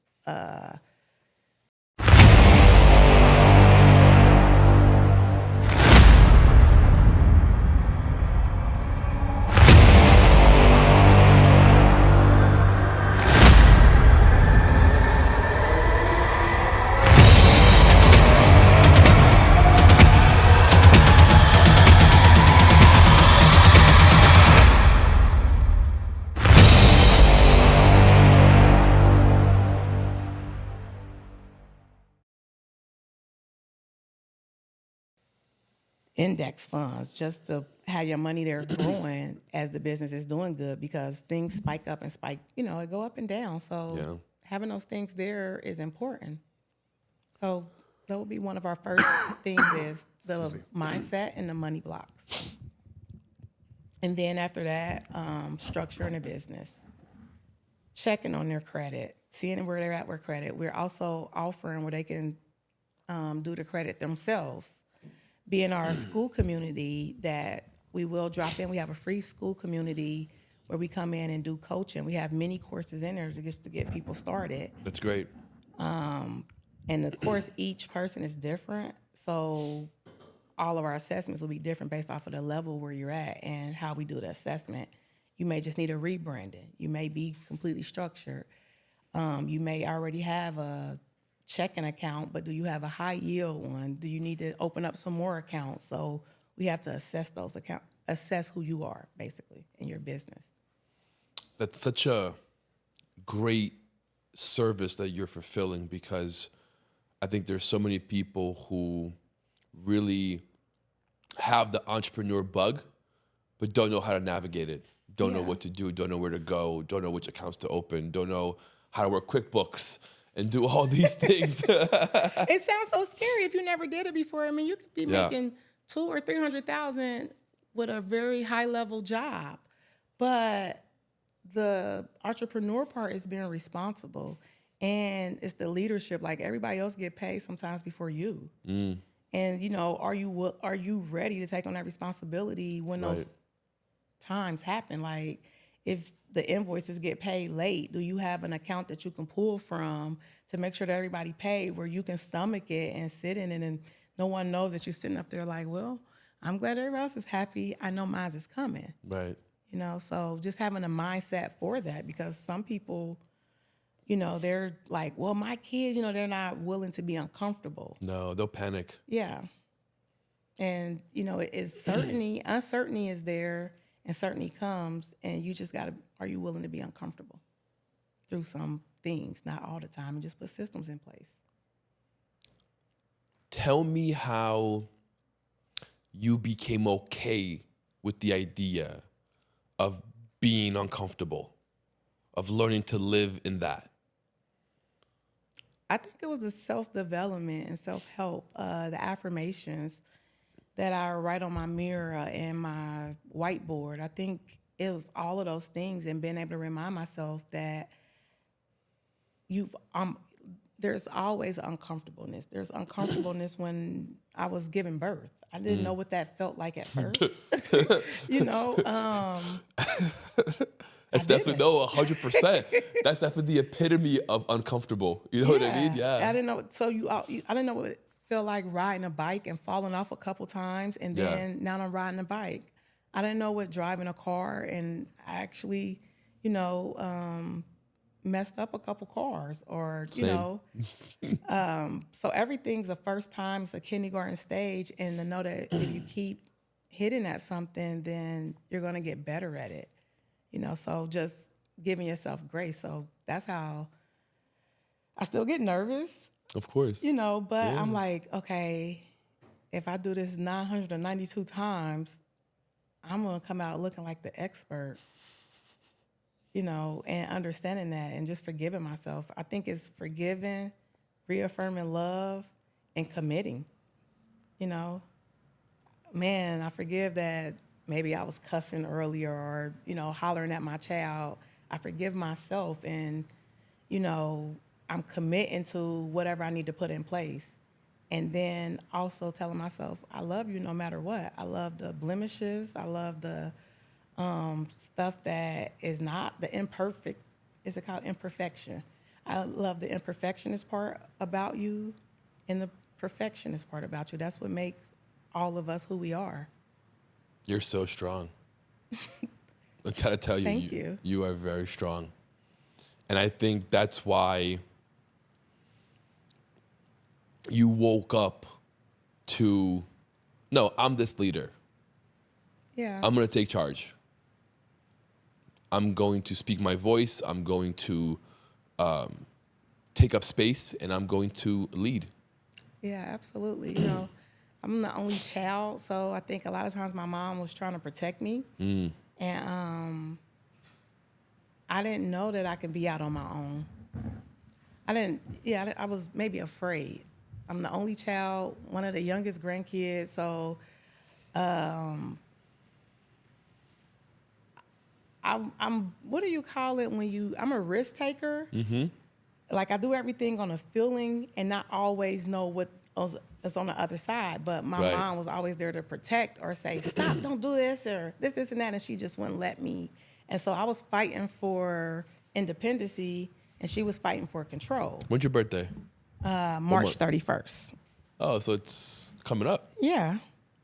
index funds, just to have your money there growing as the business is doing good, because things spike up and spike, it go up and down. So Yeah. having those things there is important. So that would be one of our first things, is the mindset and the money blocks. And then after that, structuring a business, checking on their credit, seeing where they're at with credit. We're also offering where they can do the credit themselves. Be in our school community that we will drop in. We have a free school community where we come in and do coaching. We have many courses in there just to get people started. That's great. And of course, each person is different. So all of our assessments will be different based off of the level where you're at and how we do the assessment. You may just need a rebranding. You may be completely structured. You may already have a checking account, but do you have a high yield one? Do you need to open up some more accounts? So we have to assess those accounts, assess who you are basically in your business. That's such a great service that you're fulfilling, because I think there's so many people who really have the entrepreneur bug, but don't know how to navigate it, don't know what to do, don't know where to go, don't know which accounts to open, don't know how to work QuickBooks and do all these things. It sounds so scary if you never did it before. I mean, you could be making $200,000 or $300,000 with a very high level job, but the entrepreneur part is being responsible, and it's the leadership. Like, everybody else get paid sometimes before you. And are you ready to take on that responsibility when those times happen? Like, if the invoices get paid late, do you have an account that you can pull from to make sure that everybody paid, where you can stomach it and sit in it, and no one knows that you're sitting up there like, well, I'm glad everybody else is happy. I know mine is coming. Right. So just having a mindset for that, because some people, they're like, well, my kids, they're not willing to be uncomfortable. No, they'll panic. Yeah. And, it's uncertainty is there, and certainty comes, and you just are you willing to be uncomfortable through some things, not all the time, and just put systems in place. Tell me how you became okay with the idea of being uncomfortable, of learning to live in that. I think it was the self-development and self-help, the affirmations that I write on my mirror and my whiteboard. I think it was all of those things, and being able to remind myself that there's always uncomfortableness. There's uncomfortableness when I was giving birth. I didn't know what that felt like at first. That's definitely 100%. That's definitely the epitome of uncomfortable. You know what I mean? Yeah. I didn't know. So I didn't know what it felt like riding a bike and falling off a couple times, and then now I'm riding a bike. I didn't know what driving a car, and I actually, messed up a couple cars, or so everything's a first time. It's a kindergarten stage, and to know that if you keep hitting at something, then you're going to get better at it. So just giving yourself grace. So that's how I still get nervous, Of course. but I'm like, okay, if I do this 992 times, I'm going to come out looking like the expert, and understanding that and just forgiving myself. I think it's forgiving, reaffirming love, and committing. Man, I forgive that maybe I was cussing earlier or, hollering at my child. I forgive myself and, I'm committing to whatever I need to put in place. And then also telling myself, I love you no matter what. I love the blemishes. I love the stuff that is not the imperfect. Is it called imperfection? I love the imperfectionist part about you and the perfectionist part about you. That's what makes all of us who we are. You're so strong. I gotta tell you, Thank you. You are very strong. And I think that's why you woke up to, no, I'm this leader. Yeah. I'm going to take charge. I'm going to speak my voice. I'm going to take up space, and I'm going to lead. Yeah, absolutely. I'm the only child, so I think a lot of times my mom was trying to protect me. And I didn't know that I could be out on my own. I was maybe afraid. I'm the only child, one of the youngest grandkids, so I'm what do you call it when I'm a risk taker? Mm-hmm. Like I do everything on a feeling and not always know what is on the other side. But my mom was always there to protect or say, stop, don't do this or this, and that. And she just wouldn't let me. And so I was fighting for independency and she was fighting for control. When's your birthday? March 31st. Oh, so it's coming up. Yeah.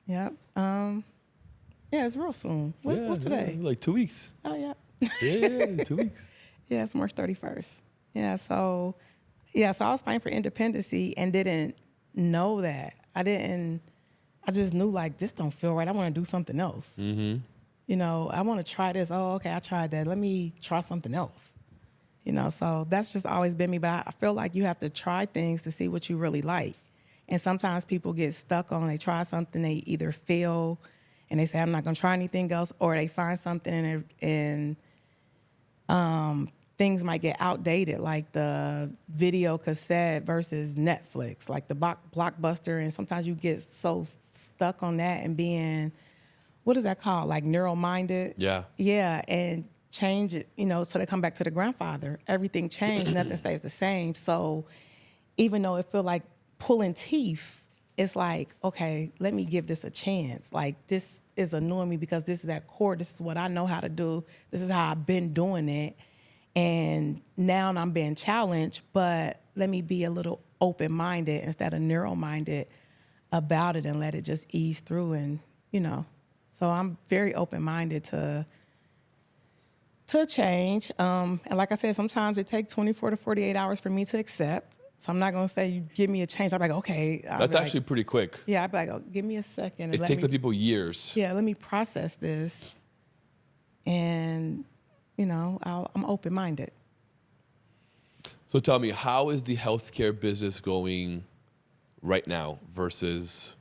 Yep. Yeah, it's real soon. What's today? Like 2 weeks. Oh, yeah. Yeah, 2 weeks. Yeah, it's March 31st. So I was fighting for independency and didn't know that. I just knew like, this don't feel right. I want to do something else. Mm-hmm. I want to try this. Oh, okay, I tried that. Let me try something else. So that's just always been me. But I feel like you have to try things to see what you really like. And sometimes people get stuck on, they try something, they either fail and they say, I'm not going to try anything else, or they find something and things might get outdated, like the video cassette versus Netflix, like the Blockbuster. And sometimes you get so stuck on that and being, what is that called? Like narrow-minded? Yeah. Yeah, and change it, so they come back to the grandfather. Everything changed, nothing stays the same. So even though it feel like pulling teeth, it's like, okay, let me give this a chance. Like, this is annoying me because this is that core. This is what I know how to do. This is how I've been doing it. And now I'm being challenged, but let me be a little open-minded instead of narrow-minded about it and let it just ease through. And, so I'm very open-minded to change. And like I said, sometimes it takes 24 to 48 hours for me to accept. So I'm not going to say, you give me a change. I'll be like, okay. That's actually pretty quick. Yeah, I'd be like, oh, give me a second. It takes some people years. Yeah, let me process this. And, I'm open-minded. So tell me, how is the healthcare business going right now versus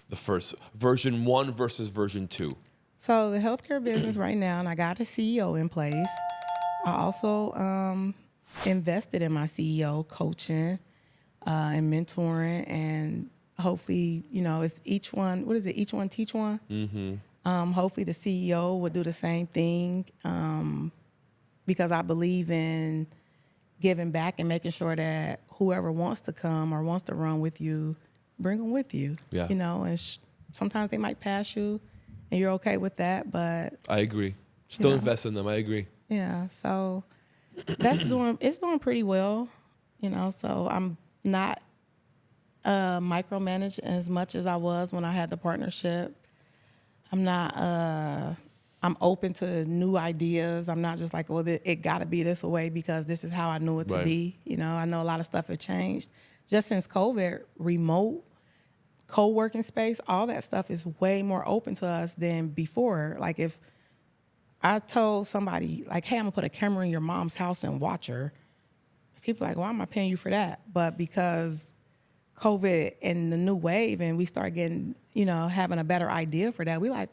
the first version 1 versus version 2? So the healthcare business right now, and I got a CEO in place. I also invested in my CEO, coaching and mentoring, and hopefully, it's each one. What is it? Each one teach one. Mm-hmm. Hopefully, the CEO would do the same thing because I believe in giving back and making sure that whoever wants to come or wants to run with you, bring them with you. Yeah. And sometimes they might pass you, and you're okay with that. But I agree. Still invest in them. I agree. Yeah. So it's doing pretty well. So I'm not micromanaged as much as I was when I had the partnership. I'm open to new ideas. I'm not just like, well, it got to be this way because this is how I knew it to be. I know a lot of stuff has changed. Just since COVID, remote, co-working space, all that stuff is way more open to us than before. Like if I told somebody, like, hey, I'm going to put a camera in your mom's house and watch her, people are like, why am I paying you for that? But because COVID and the new wave and we start getting, having a better idea for that, we like,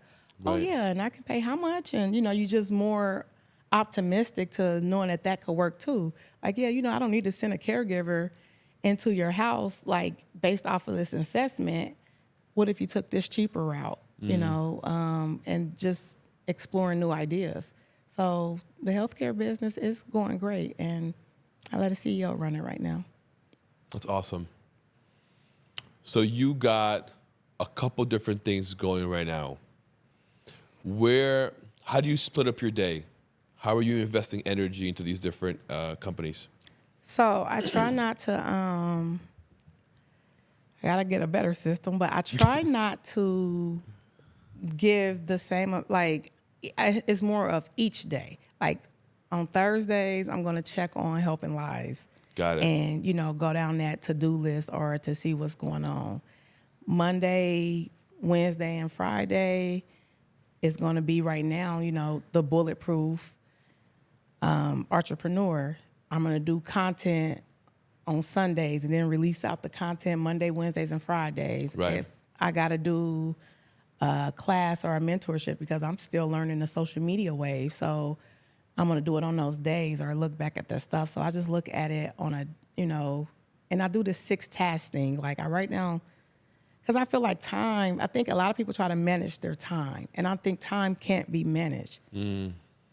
oh Right. yeah, and I can pay how much? And you just more optimistic to knowing that that could work too. Like, yeah, I don't need to send a caregiver into your house like based off of this assessment. What if you took this cheaper route? And just exploring new ideas. So the healthcare business is going great, and I let a CEO run it right now. That's awesome. So you got a couple different things going right now. How do you split up your day? How are you investing energy into these different companies? So I try not to, I gotta get a better system, but I try not to give the same, it's more of each day. Like on Thursdays, I'm gonna check on helping lives. Got it. And, go down that to-do list or to see what's going on. Monday, Wednesday, and Friday is gonna be right now, the Bulletproof Entrepreneur. I'm gonna do content on Sundays and then release out the content Monday, Wednesdays, and Fridays. Right. If I gotta do a class or a mentorship because I'm still learning the social media wave, so I'm gonna do it on those days or look back at that stuff. So I just look at it on a, and I do this 6 task thing. Like I write down, because I feel like time, I think a lot of people try to manage their time, and I think time can't be managed.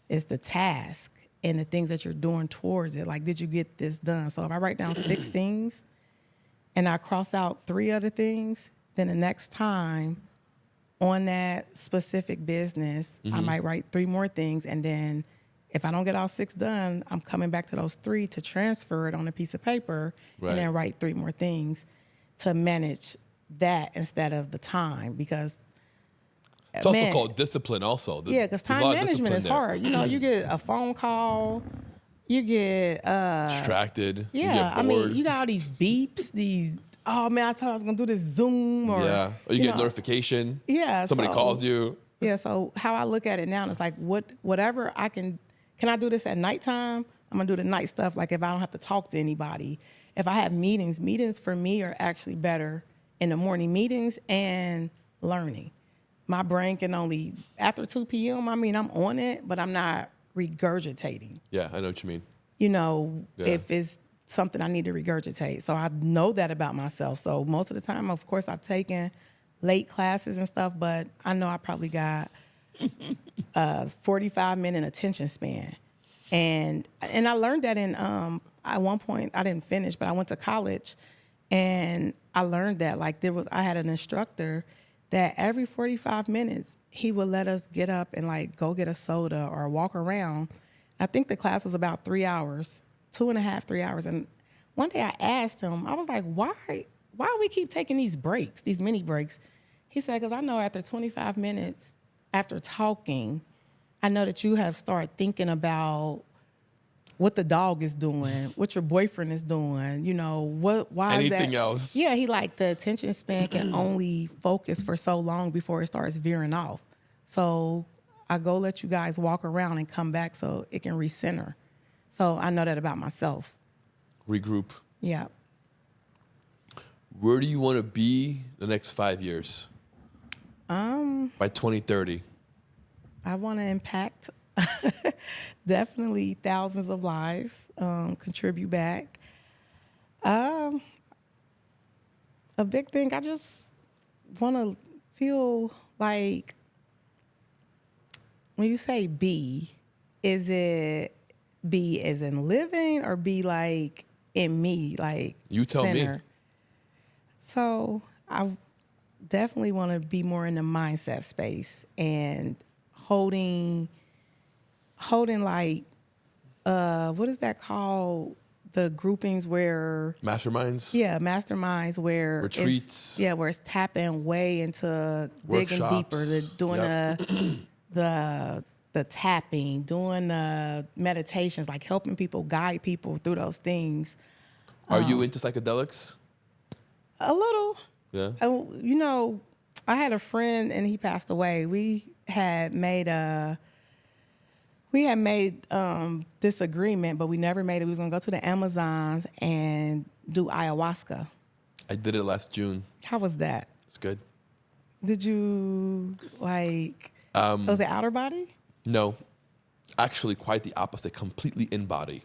It's the task and the things that you're doing towards it. Like, did you get this done? So if I write down 6 things and I cross out 3 other things, then the next time on that specific business, I might write 3 more things. And then if I don't get all 6 done, I'm coming back to those 3 to transfer it on a piece of paper Right. and then write 3 more things to manage that instead of the time. Because It's also called discipline also. because There's a time lot of management is discipline hard. You get a phone call, you get Distracted. You yeah, get bored. you got all these beeps, these, oh man, I thought I was gonna do this Zoom or Or you get a know, notification. Yeah, Somebody so- calls you. Yeah, so how I look at it now is like whatever I can I do this at nighttime? I'm gonna do the night stuff. Like if I don't have to talk to anybody, if I have meetings for me are actually better in the morning meetings and learning. My brain can only, after 2 p.m., I'm on it, but I'm not regurgitating. Yeah, I know what you mean. Yeah. If it's something I need to regurgitate. So I know that about myself. So most of the time, of course, I've taken late classes and stuff, but I know I probably got a 45-minute attention span. And I learned that at one point, I didn't finish, but I went to college and I learned that I had an instructor that every 45 minutes, he would let us get up and go get a soda or walk around. I think the class was about 3 hours, 2.5, 3 hours. And one day I asked him, I was like, why do we keep taking these breaks, these mini breaks? He said, because I know after 25 minutes, after talking, I know that you have started thinking about what the dog is doing, what your boyfriend is doing, why is that? Anything else. Yeah, the attention span can only focus for so long before it starts veering off. So I go let you guys walk around and come back so it can recenter. So I know that about myself. Regroup. Yeah. Where do you want to be the next 5 years? By 2030. I want to impact definitely thousands of lives, contribute back. A big thing, I just want to feel like when you say be, is it be as in living or be like in me, like You tell me. center? So I definitely want to be more in the mindset space and holding what is that called? The groupings where Masterminds. masterminds where Retreats. where it's tapping way into digging deeper, Workshops. doing the tapping, doing the meditations, like helping people, guide people through those things. Are you into psychedelics? A little. Yeah. I had a friend and he passed away. We had made this agreement, but we never made it. We was gonna go to the Amazons and do ayahuasca. I did it last June. How was that? It's good. Did you like? Was it outer body? No, actually quite the opposite, completely in body.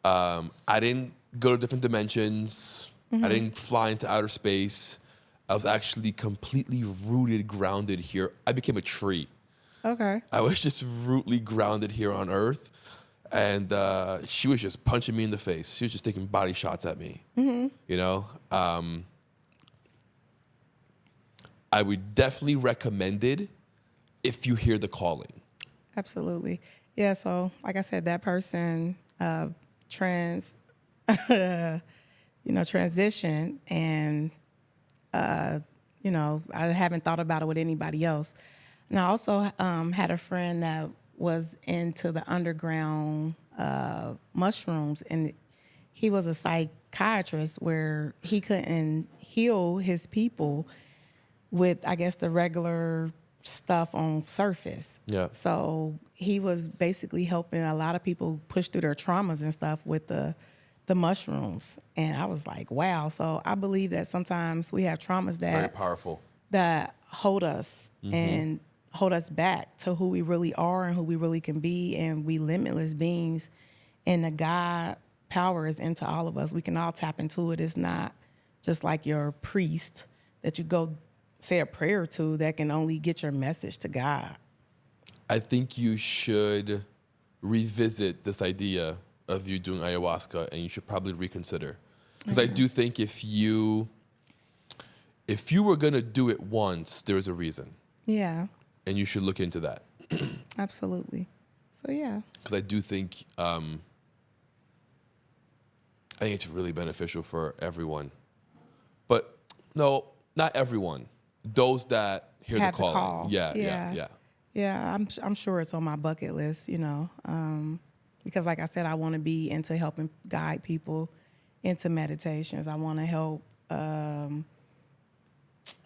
I didn't go to different dimensions. I didn't fly into outer space. I was actually completely rooted, grounded here. I became a tree. Okay. I was just rootly grounded here on Earth. And she was just punching me in the face. She was just taking body shots at me. You know? I would definitely recommend it if you hear the calling. Absolutely. Yeah, so like I said, that person transition and I haven't thought about it with anybody else. And I also had a friend that was into the underground mushrooms, and he was a psychiatrist where he couldn't heal his people with, I guess, the regular stuff on surface. Yeah. So he was basically helping a lot of people push through their traumas and stuff with the mushrooms. And I was like, wow. So I believe that sometimes we have traumas Very powerful. that hold us and hold us back to who we really are and who we really can be. And we limitless beings, and the God power is into all of us. We can all tap into it. It's not just like your priest that you go say a prayer to that can only get your message to God. I think you should revisit this idea of you doing ayahuasca, and you should probably reconsider. Because I do think if you were going to do it once, there's a reason. Yeah, And you should look into that. absolutely. So, yeah. Because I do think, I think it's really beneficial for everyone. But no, not everyone. Those that hear Have the call. call. Yeah. Yeah, I'm sure it's on my bucket list, because like I said, I want to be into helping guide people into meditations. I want to help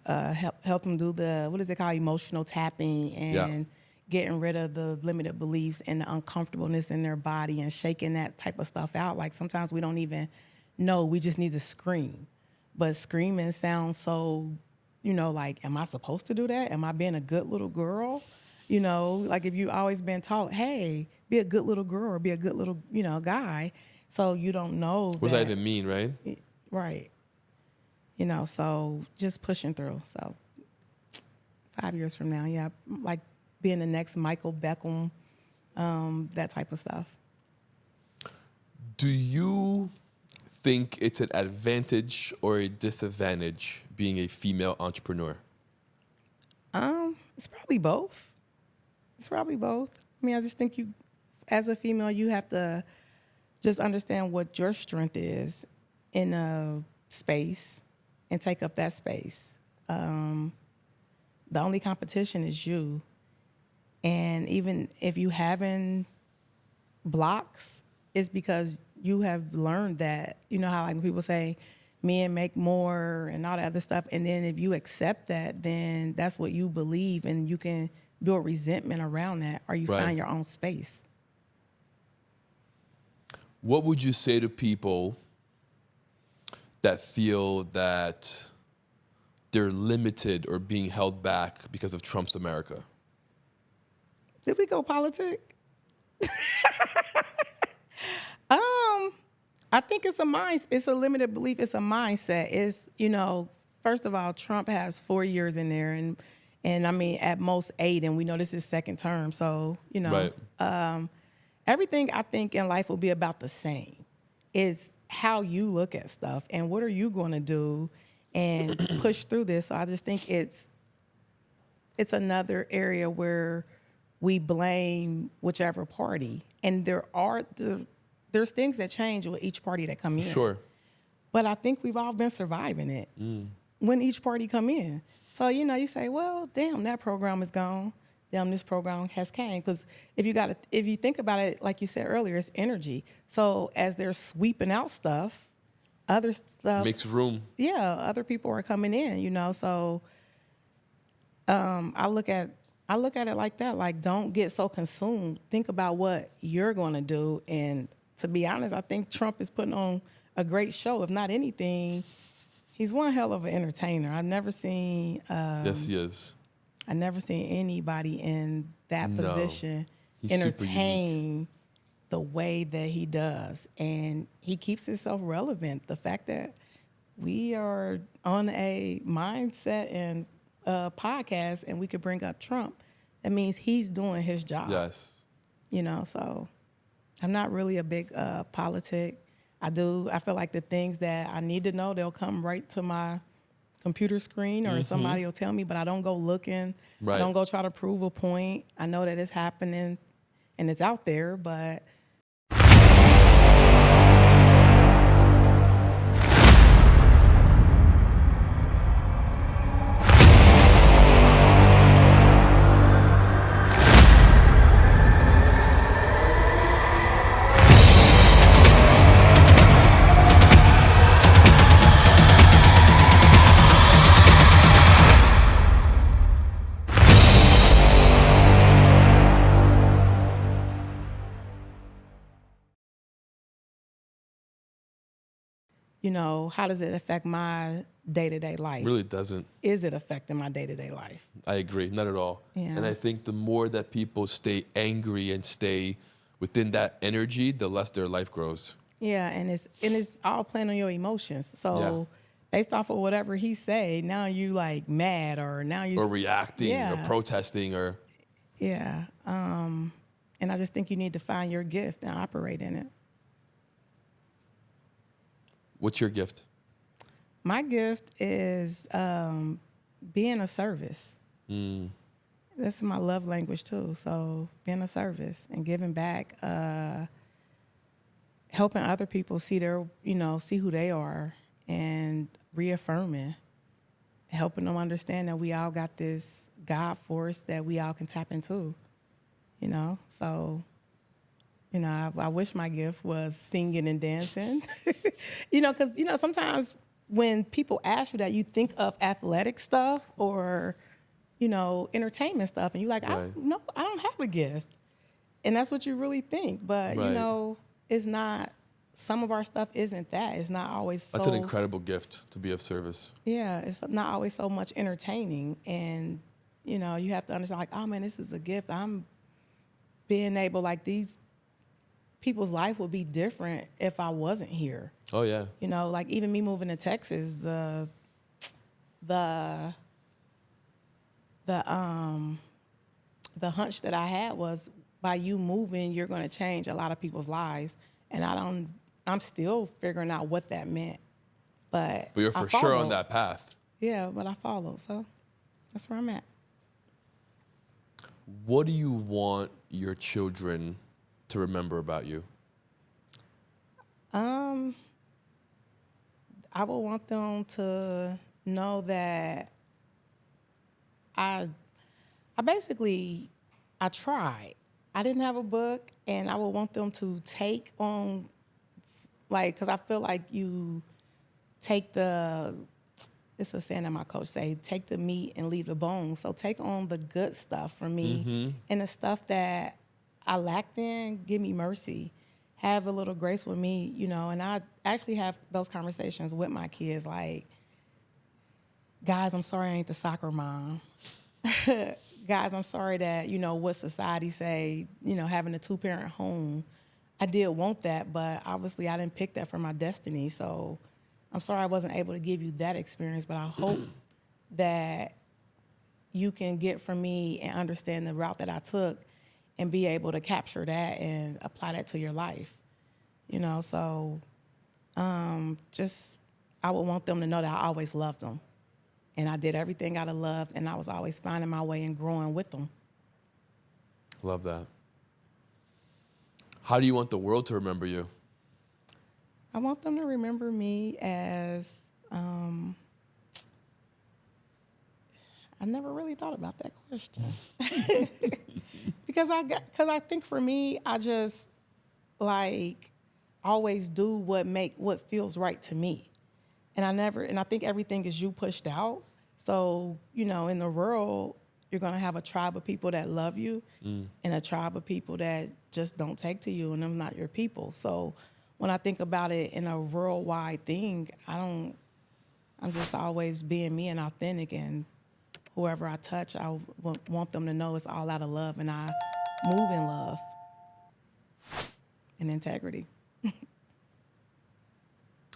them do the, what is it called, emotional tapping, and getting rid of the limited beliefs and the uncomfortableness in their body and shaking that type of stuff out. Like sometimes we don't even know, we just need to scream. But screaming sounds so, like, am I supposed to do that? Am I being a good little girl? Like if you always been taught, hey, be a good little girl or be a good little, guy. So you don't know. What does that even mean, right? Right. So just pushing through. So 5 years from now, yeah, like being the next Michael Beckham, that type of stuff. Do you think it's an advantage or a disadvantage being a female entrepreneur? It's probably both. I mean, I just think you, as a female, you have to just understand what your strength is in a space and take up that space. The only competition is you. And even if you having blocks, it's because you have learned that, how like people say men make more and all that other stuff. And then if you accept that, then that's what you believe, and you can build resentment around that, or you find your own space. What would you say to people that feel that they're limited or being held back because of Trump's America? Did we go politic? I think it's a limited belief. It's a mindset. It's, first of all, Trump has 4 years in there, and I mean, at most 8, and we know this is second term. So, everything I think in life will be about the same. It's how you look at stuff and what are you going to do and push through this. So I just think it's another area where we blame whichever party. And there's things that change with each party that come in. Sure. But I think we've all been surviving it when each party come in. So, you say, well, damn, that program is gone. Damn, this program has came. Because if you think about it, like you said earlier, it's energy. So as they're sweeping out stuff, other stuff Makes room. Yeah, other people are coming in, So I look at it like that. Like, don't get so consumed. Think about what you're going to do. And to be honest, I think Trump is putting on a great show. If not anything, he's one hell of an entertainer. I've never seen. Yes, he is. I never seen anybody in that No. position He's super unique. entertain the way that he does. And he keeps himself relevant. The fact that we are on a mindset and podcast and we could bring up Trump, that means he's doing his job. Yes. You know, so I'm not really a big politic. I feel like the things that I need to know, they'll come right to my computer screen or somebody will tell me, but I don't go looking. Right. I don't go try to prove a point. I know that it's happening and it's out there, but you know, how does it affect my day-to-day life? Really doesn't. Is it affecting my day-to-day life? I agree. Not at all. Yeah. And I think the more that people stay angry and stay within that energy, the less their life grows. Yeah, and it's all playing on your emotions. So based off of whatever he say, now you like mad or now you Or reacting or Yeah. protesting or Yeah. And I just think you need to find your gift and operate in it. what's your gift? My gift is being of service. That's my love language too. So being of service and giving back, helping other people see see who they are and reaffirming, helping them understand that we all got this God force that we all can tap into, So, I wish my gift was singing and dancing, because, sometimes when people ask you that, you think of athletic stuff or, entertainment stuff. And you're like, Right. I don't have a gift. And that's what you really think. But, Right. it's not, some of our stuff isn't that. It's not always so. That's an incredible gift to be of service. Yeah, it's not always so much entertaining. And, you have to understand, like, oh, man, this is a gift. I'm being able, like, these people's life would be different if I wasn't here. Oh, yeah. Like, even me moving to Texas, the hunch that I had was by you moving, you're going to change a lot of people's lives. And I'm still figuring out what that meant. But But you're I for sure on followed. that path. Yeah, but I followed. So that's where I'm at. What do you want your children to remember about you? I would want them to know that I tried. I didn't have a book, and I would want them to take on, like, because I feel like you take it's a saying that my coach say, take the meat and leave the bones. So take on the good stuff from me, and the stuff that I lacked in, give me mercy. Have a little grace with me, and I actually have those conversations with my kids, like, guys, I'm sorry I ain't the soccer mom. Guys, I'm sorry that, what society say, having a 2-parent home, I did want that, but obviously I didn't pick that for my destiny. So I'm sorry I wasn't able to give you that experience, but I hope that you can get from me and understand the route that I took and be able to capture that and apply that to your life. So I would want them to know that I always loved them. And I did everything out of love, and I was always finding my way and growing with them. Love that. How do you want the world to remember you? I want them to remember me as, I never really thought about that question. Because I think for me, I just like always do what feels right to me. And I think everything is you pushed out. So, in the world, you're going to have a tribe of people that love you and a tribe of people that just don't take to you, and them not your people. So when I think about it in a worldwide thing, I'm just always being me and authentic and whoever I touch, I want them to know it's all out of love, and I move in love and integrity.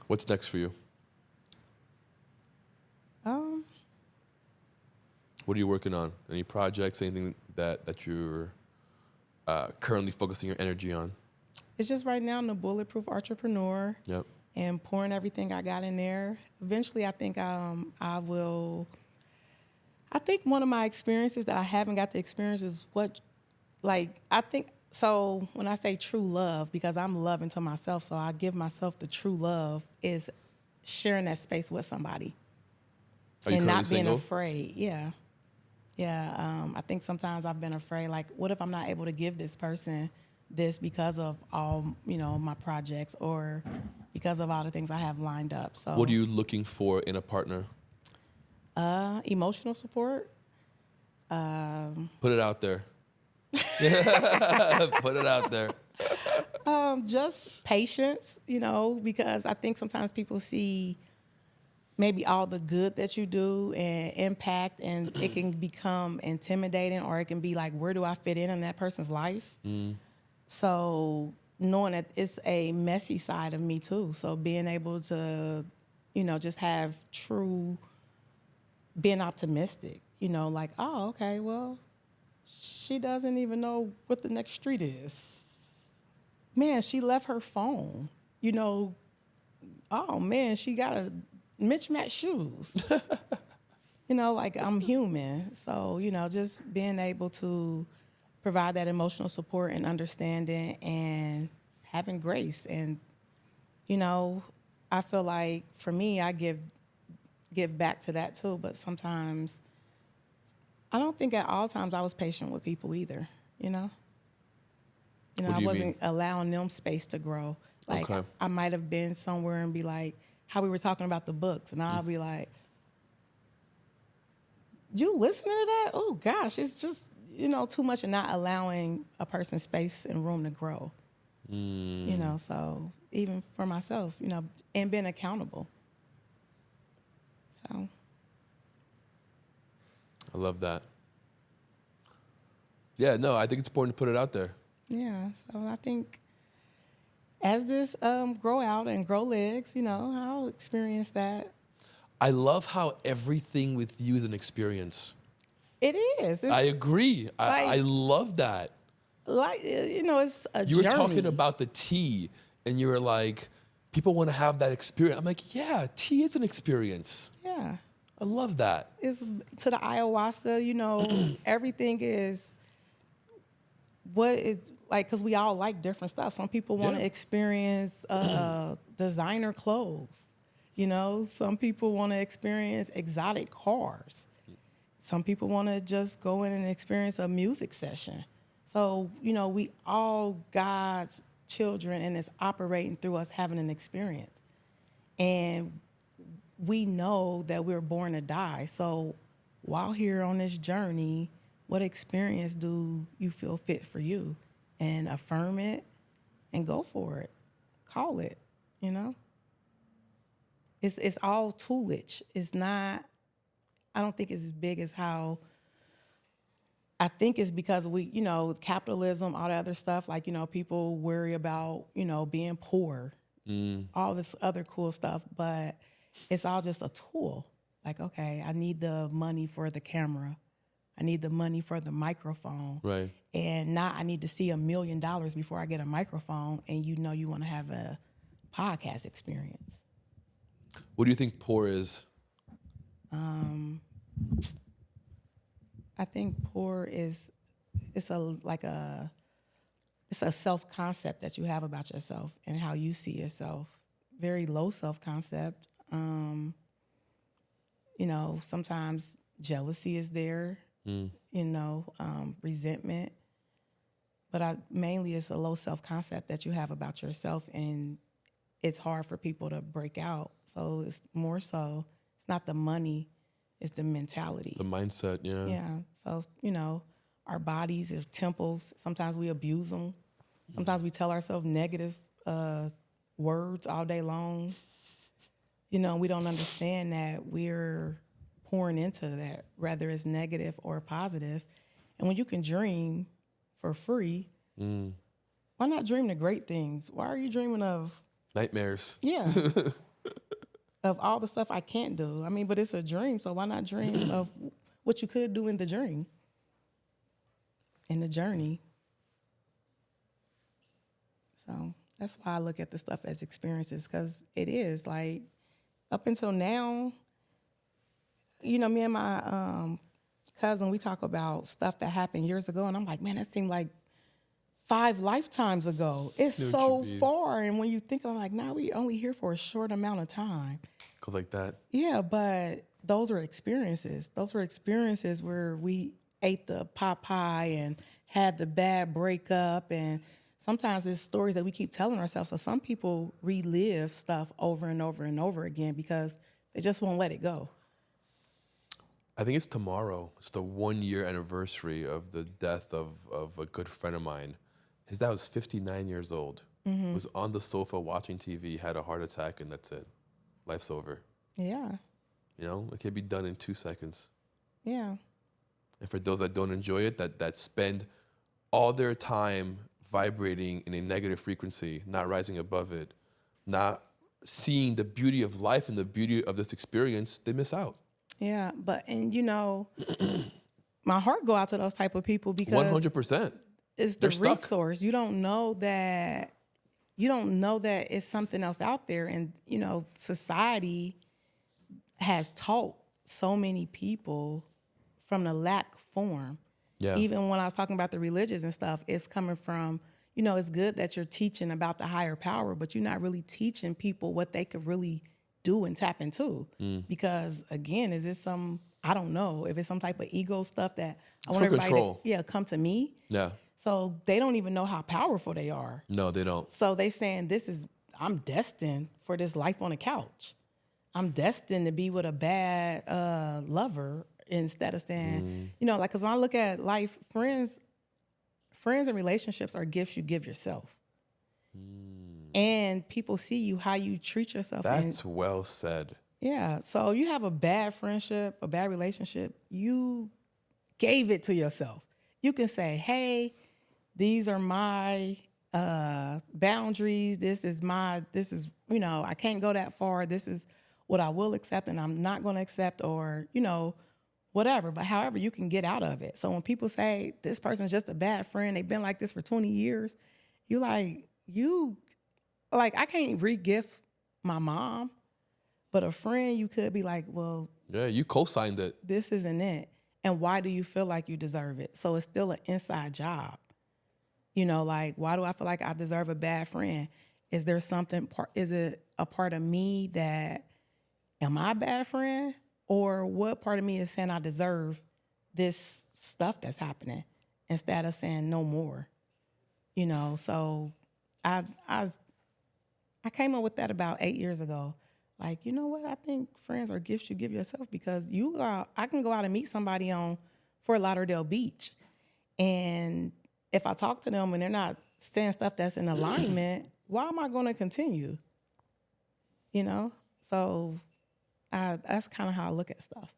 What's next for you? What are you working on? Any projects? Anything that you're currently focusing your energy on? It's just right now in the Bulletproof Entrepreneur. Yep. And pouring everything I got in there. Eventually, I think I will. I think one of my experiences that I haven't got to experience is I think, so when I say true love, because I'm loving to myself, so I give myself the true love, is sharing that space with somebody. Are you and currently not being single? afraid. Yeah. I think sometimes I've been afraid, like, what if I'm not able to give this person this because of all, my projects, or because of all the things I have lined up. So What are you looking for in a partner? Emotional support. Put it out there. Put it out there. Just patience, because I think sometimes people see maybe all the good that you do and impact, and it can become intimidating, or it can be like, where do I fit in that person's life? So knowing that it's a messy side of me too. So being able to, just have being optimistic, like, oh, okay, well, she doesn't even know what the next street is. Man, she left her phone, oh man, she got a mismatched shoes. Like, I'm human. So, just being able to provide that emotional support and understanding and having grace. And, I feel like for me, I give back to that too. But sometimes I don't think at all times I was patient with people either, What do I you wasn't mean? allowing them space to grow. Like, Okay. I might have been somewhere and be like, how we were talking about the books, and I'll be like, you listening to that? Oh gosh, it's just, too much, and not allowing a person space and room to grow. So even for myself, and being accountable. So I love that. Yeah, no, I think it's important to put it out there. yeah, so I think as this grow out and grow legs, I'll experience that. I love how everything with you is an experience. It is. I agree. I love that. It's a You were journey. talking about the tea, and you were like, people want to have that experience. I'm like, yeah, tea is an experience. Yeah. I love that. It's to the ayahuasca, everything is what it's like, because we all like different stuff. Some people want to Yeah. experience designer clothes. Some people want to experience exotic cars. Some people want to just go in and experience a music session. So, we all God's children, and it's operating through us having an experience. And we know that we're born to die. So while here on this journey, what experience do you feel fit for you? And affirm it and go for it. Call it, It's all toolage. It's not, I don't think it's as big as how, I think it's because we, capitalism, all the other stuff, like, people worry about, being poor, all this other cool stuff, but it's all just a tool. Like, okay, I need the money for the camera. I need the money for the microphone. Right. And now I need to see $1 million before I get a microphone, and you want to have a podcast experience. What do you think poor is? I think poor is, it's a self-concept that you have about yourself and how you see yourself. Very low self-concept. Sometimes jealousy is there, resentment. But mainly it's a low self-concept that you have about yourself, and it's hard for people to break out. So it's more so, it's not the money, it's the mentality. The mindset, yeah. Yeah. So, our bodies are temples. Sometimes we abuse them. Sometimes we tell ourselves negative words all day long. We don't understand that we're pouring into that, whether it's negative or positive. And when you can dream for free, why not dream the great things? Why are you dreaming of Nightmares. yeah, of all the stuff I can't do? I mean, but it's a dream, so why not dream of what you could do in the dream, in the journey? So that's why I look at the stuff as experiences, because it is like up until now, you know, me and my cousin, we talk about stuff that happened years ago, and I'm like, man, that seemed like 5 lifetimes ago. It's Know what so you mean. far. And when you think of it, like, now we only here for a short amount of time. Goes like that. Yeah, but those are experiences. Those were experiences where we ate the pot pie and had the bad breakup. And sometimes it's stories that we keep telling ourselves. So some people relive stuff over and over and over again because they just won't let it go. I think it's tomorrow. It's the 1-year anniversary of the death of a good friend of mine. His dad was 59 years old. Was on the sofa watching TV, had a heart attack, and that's it. Life's over. Yeah, You know, it can be done in 2 seconds. yeah, And for those that don't enjoy it, that spend all their time vibrating in a negative frequency, not rising above it, not seeing the beauty of life and the beauty of this experience, they miss out. yeah. But, and you know, my heart go out to those type of people because 100%. it's the They're stuck. resource. You don't know that it's something else out there. And, you know, society has taught so many people from the lack form. Yeah. Even when I was talking about the religions and stuff, it's coming from, you know, it's good that you're teaching about the higher power, but you're not really teaching people what they could really do and tap into. Because again, is this I don't know if it's some type of ego stuff that I want for everybody control. to come to me. Yeah. So they don't even know how powerful they are. No, they don't. So they saying I'm destined for this life on a couch. I'm destined to be with a bad lover, instead of saying, you know, like, because when I look at life, friends and relationships are gifts you give yourself. And people see you, how you treat yourself. That's well said. Yeah. So you have a bad friendship, a bad relationship, you gave it to yourself. You can say, hey, these are my boundaries. This is, you know, I can't go that far. This is what I will accept and I'm not going to accept, or, you know, whatever. But however, you can get out of it. So when people say this person's just a bad friend, they've been like this for 20 years, I can't re-gift my mom, but a friend, you could be like, well, Yeah, you co-signed it. this isn't it. And why do you feel like you deserve it? So it's still an inside job. You know, like, why do I feel like I deserve a bad friend? Is there something, is it a part of me that, am I a bad friend? Or what part of me is saying I deserve this stuff that's happening instead of saying no more? You know, so I came up with that about 8 years ago. Like, you know what? I think friends are gifts you give yourself, because I can go out and meet somebody on Fort Lauderdale Beach, and if I talk to them and they're not saying stuff that's in alignment, why am I going to continue? You know? So that's kind of how I look at stuff.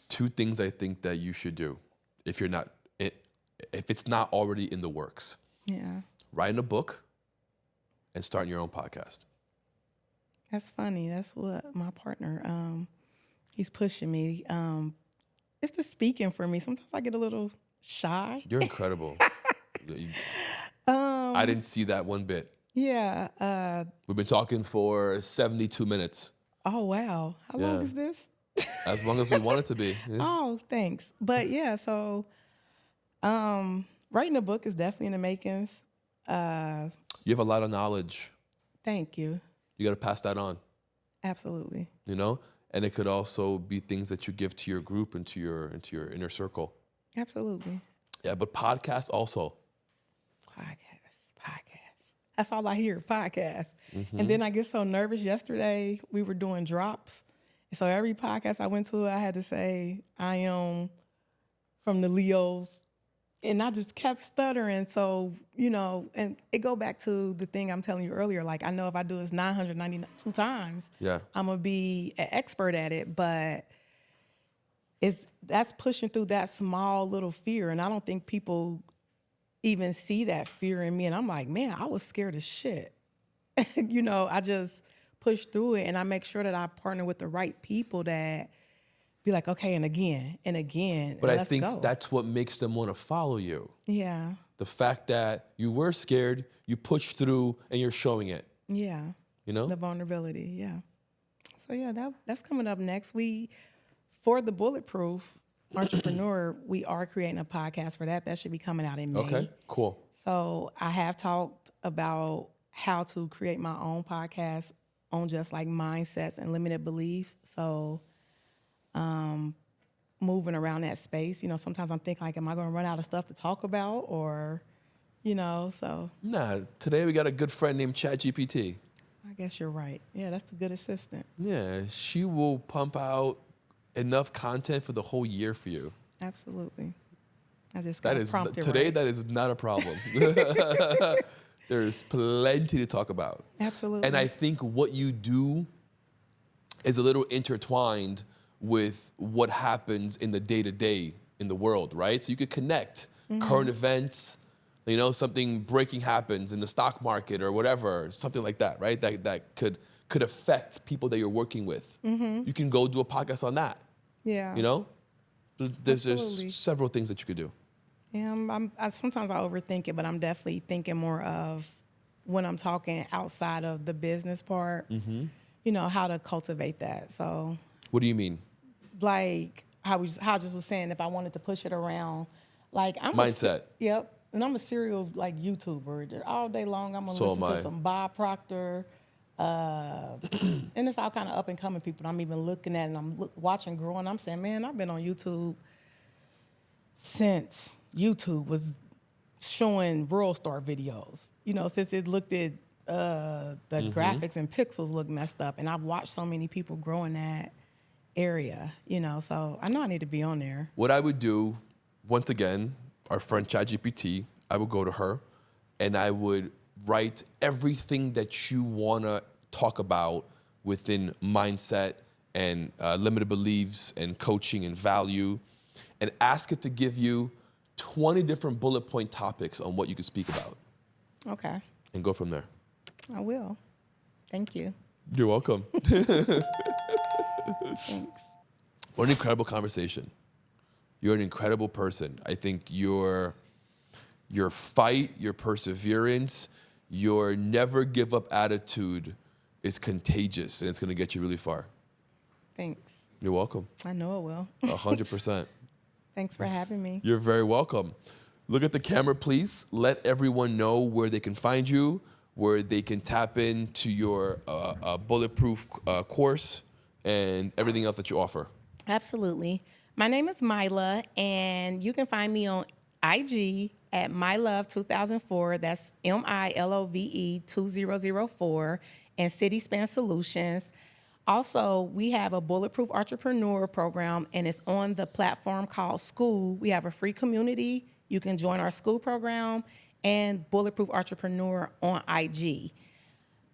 2 things I think that you should do if it's not already in the works. Yeah. Writing a book and starting your own podcast. That's funny. That's what my partner, he's pushing me. It's the speaking for me. Sometimes I get a little shy. You're incredible. I didn't see that one bit. Yeah. We've been talking for 72 minutes. Oh, wow. How long Yeah. is this? As long as we want it to be. Yeah. Oh, thanks. But yeah, so writing a book is definitely in the makings. You have a lot of knowledge. Thank you. You got to pass that on, Absolutely. you know? And it could also be things that you give to your group and to your inner circle. Absolutely. Yeah, but podcasts also. Podcast. That's all I hear, podcast. Mm-hmm. And then I get so nervous. Yesterday, we were doing drops. And so every podcast I went to, I had to say, I am from the Leo's and I just kept stuttering. So, you know, and it go back to the thing I'm telling you earlier. Like, I know if I do this 992 times, Yeah. I'm going to be an expert at it. But that's pushing through that small little fear. And I don't think people even see that fear in me. And I'm like, man, I was scared as shit. You know, I just push through it, and I make sure that I partner with the right people that be like, okay, and again, But and I let's think go. that's what makes them want to follow you. Yeah. The fact that you were scared, you pushed through, and you're showing it. Yeah. You know? The vulnerability. Yeah. So yeah, that's coming up next. For the Bulletproof Entrepreneur, we are creating a podcast for that. That should be coming out in May. Okay, cool. So I have talked about how to create my own podcast on just like mindsets and limited beliefs. So moving around that space, you know, sometimes I'm thinking like, am I going to run out of stuff to talk about, or, you know, so. Nah, today we got a good friend named ChatGPT. I guess you're right. Yeah, that's the good assistant. Yeah, she will pump out enough content for the whole year for you. Absolutely. I just got to prompt it today. right. That is not a problem. There's plenty to talk about. Absolutely. And I think what you do is a little intertwined with what happens in the day-to-day in the world, right? So you could connect current events, you know, something breaking happens in the stock market or whatever, something like that, right? That could affect people that you're working with. You can go do a podcast on that. Yeah. You know? There's Absolutely. several things that you could do. Yeah, sometimes I overthink it, but I'm definitely thinking more of when I'm talking outside of the business part, you know, how to cultivate that. So, What do you mean? like how I just was saying, if I wanted to push it around, like Mindset. Yep. And I'm a serial like YouTuber. All day long, I'm gonna So listen am I. to some Bob Proctor, and it's all kind of up and coming people. I'm even looking at and I'm watching growing. I'm saying, man, I've been on YouTube since YouTube was showing World Star videos. You know, since it looked at the graphics and pixels look messed up, and I've watched so many people grow in that area. You know, so I know I need to be on there. What I would do, once again, our friend ChatGPT, I would go to her and I would write everything that you want to talk about within mindset and limited beliefs and coaching and value, and ask it to give you 20 different bullet point topics on what you could speak about, Okay, and go from there. I will. Thank you. You're welcome. Thanks. What an incredible conversation. You're an incredible person. I think your fight, your perseverance, your never give up attitude is contagious, and it's going to get you really far. Thanks. You're welcome. I know it will. 100%. Thanks for having me. You're very welcome. Look at the camera, please. Let everyone know where they can find you, where they can tap into your Bulletproof course and everything else that you offer. Absolutely. My name is Mila, and you can find me on IG at MyLove2004. That's MILOVE 2004, and City Span Solutions. Also, we have a Bulletproof Entrepreneur program, and it's on the platform called School. We have a free community. You can join our school program, and Bulletproof Entrepreneur on IG.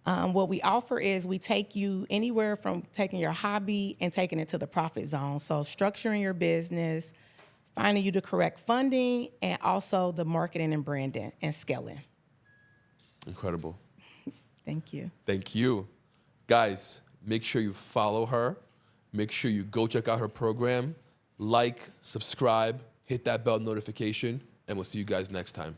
What we offer is we take you anywhere from taking your hobby and taking it to the profit zone. So structuring your business, finding you the correct funding, and also the marketing and branding and scaling. Incredible. Thank you. Thank you. Guys, make sure you follow her. Make sure you go check out her program. Like, subscribe, hit that bell notification, and we'll see you guys next time.